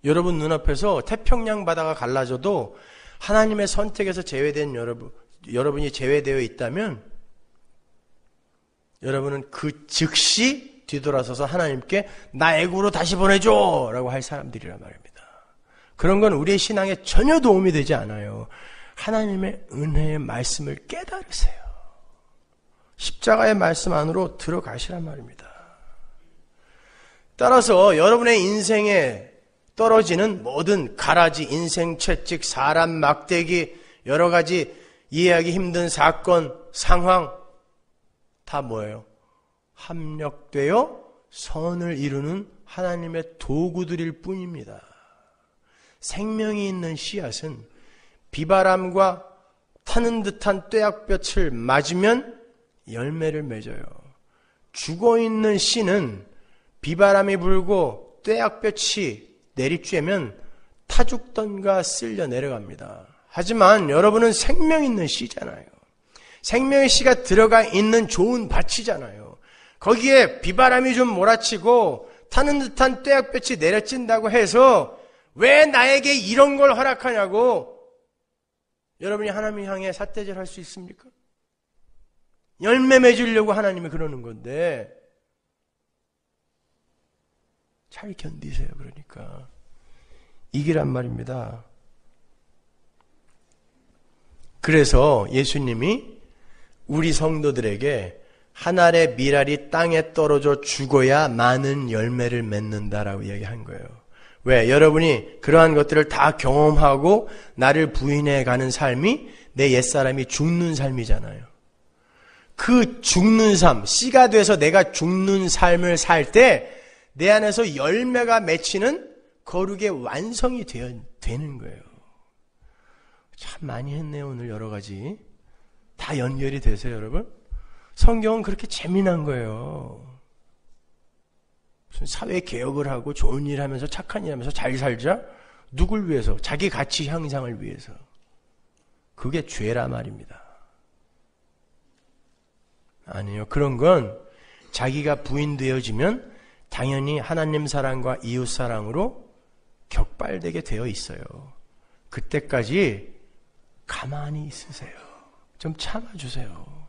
여러분 눈앞에서 태평양 바다가 갈라져도 하나님의 선택에서 제외된 여러분이 제외되어 있다면 여러분은 그 즉시 뒤돌아서서 하나님께 나 애굽으로 다시 보내줘 라고 할 사람들이란 말입니다. 그런 건 우리의 신앙에 전혀 도움이 되지 않아요. 하나님의 은혜의 말씀을 깨달으세요. 십자가의 말씀 안으로 들어가시란 말입니다. 따라서 여러분의 인생에 떨어지는 모든 가라지, 인생 채찍, 사람 막대기, 여러 가지 이해하기 힘든 사건, 상황 다 뭐예요? 합력되어 선을 이루는 하나님의 도구들일 뿐입니다. 생명이 있는 씨앗은 비바람과 타는 듯한 뙤약볕을 맞으면 열매를 맺어요. 죽어있는 씨는 비바람이 불고 뙤약볕이 내리쬐면 타 죽던가 쓸려 내려갑니다. 하지만 여러분은 생명 있는 씨잖아요. 생명의 씨가 들어가 있는 좋은 밭이잖아요. 거기에 비바람이 좀 몰아치고 타는 듯한 뙤약볕이 내려찐다고 해서 왜 나에게 이런 걸 허락하냐고 여러분이 하나님 향해 삿대질 할 수 있습니까? 열매 맺으려고 하나님이 그러는 건데 잘 견디세요. 그러니까 이기란 말입니다. 그래서 예수님이 우리 성도들에게 한 알의 밀알이 땅에 떨어져 죽어야 많은 열매를 맺는다라고 이야기한 거예요. 왜? 여러분이 그러한 것들을 다 경험하고 나를 부인해 가는 삶이 내 옛사람이 죽는 삶이잖아요. 그 죽는 삶, 씨가 돼서 내가 죽는 삶을 살 때 내 안에서 열매가 맺히는 거룩의 완성이 되는 거예요. 참 많이 했네요. 오늘 여러 가지. 다 연결이 되세요, 여러분? 성경은 그렇게 재미난 거예요. 무슨 사회 개혁을 하고 좋은 일 하면서 착한 일 하면서 잘 살자? 누굴 위해서? 자기 가치 향상을 위해서. 그게 죄라 말입니다. 아니요. 그런 건 자기가 부인되어지면 당연히 하나님 사랑과 이웃 사랑으로 격발되게 되어 있어요. 그때까지 가만히 있으세요. 좀 참아주세요.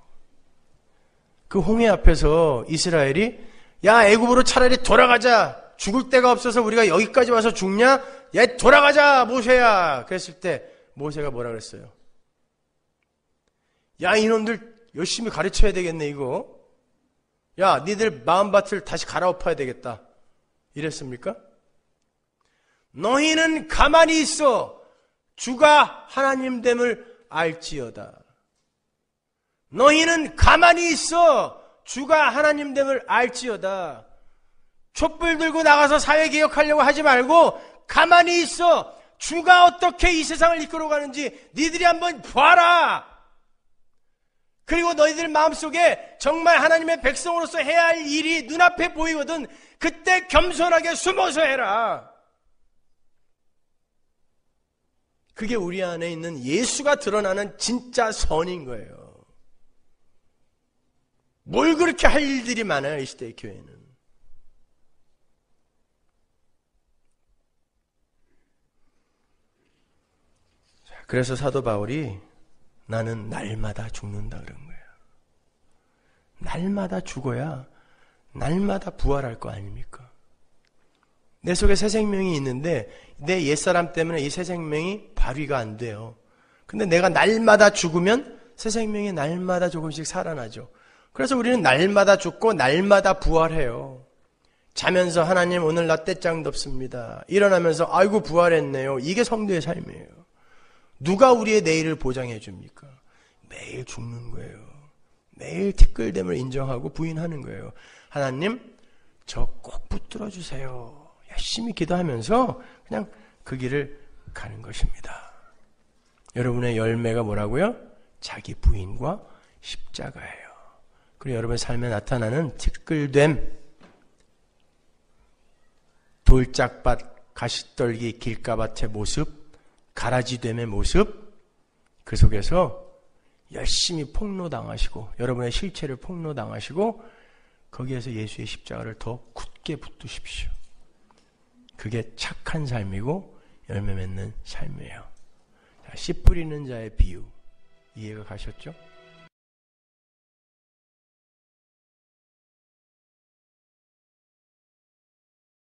그 홍해 앞에서 이스라엘이 야 애굽으로 차라리 돌아가자. 죽을 데가 없어서 우리가 여기까지 와서 죽냐? 야 돌아가자 모세야. 그랬을 때 모세가 뭐라 그랬어요? 야 이놈들 열심히 가르쳐야 되겠네 이거. 야 니들 마음밭을 다시 갈아엎어야 되겠다. 이랬습니까? 너희는 가만히 있어. 주가 하나님됨을 알지어다. 너희는 가만히 있어. 주가 하나님됨을 알지어다. 촛불 들고 나가서 사회개혁하려고 하지 말고 가만히 있어. 주가 어떻게 이 세상을 이끌어가는지 니들이 한번 봐라. 그리고 너희들 마음속에 정말 하나님의 백성으로서 해야 할 일이 눈앞에 보이거든. 그때 겸손하게 숨어서 해라. 그게 우리 안에 있는 예수가 드러나는 진짜 선인 거예요. 뭘 그렇게 할 일들이 많아요, 이 시대의 교회는. 그래서 사도 바울이 나는 날마다 죽는다 그런 거예요. 날마다 죽어야 날마다 부활할 거 아닙니까? 내 속에 새 생명이 있는데 내 옛사람 때문에 이 새 생명이 발휘가 안 돼요. 근데 내가 날마다 죽으면 새 생명이 날마다 조금씩 살아나죠. 그래서 우리는 날마다 죽고 날마다 부활해요. 자면서 하나님 오늘 나 떼짱 덥습니다. 일어나면서 아이고 부활했네요. 이게 성도의 삶이에요. 누가 우리의 내일을 보장해 줍니까? 매일 죽는 거예요. 매일 티끌됨을 인정하고 부인하는 거예요. 하나님 저 꼭 붙들어 주세요. 열심히 기도하면서 그냥 그 길을 가는 것입니다. 여러분의 열매가 뭐라고요? 자기 부인과 십자가예요. 그리고 여러분의 삶에 나타나는 티끌됨, 돌짝밭, 가시떨기, 길가밭의 모습, 가라지됨의 모습, 그 속에서 열심히 폭로당하시고 여러분의 실체를 폭로당하시고 거기에서 예수의 십자가를 더 굳게 붙드십시오. 그게 착한 삶이고 열매 맺는 삶이에요. 씨 뿌리는 자의 비유 이해가 가셨죠?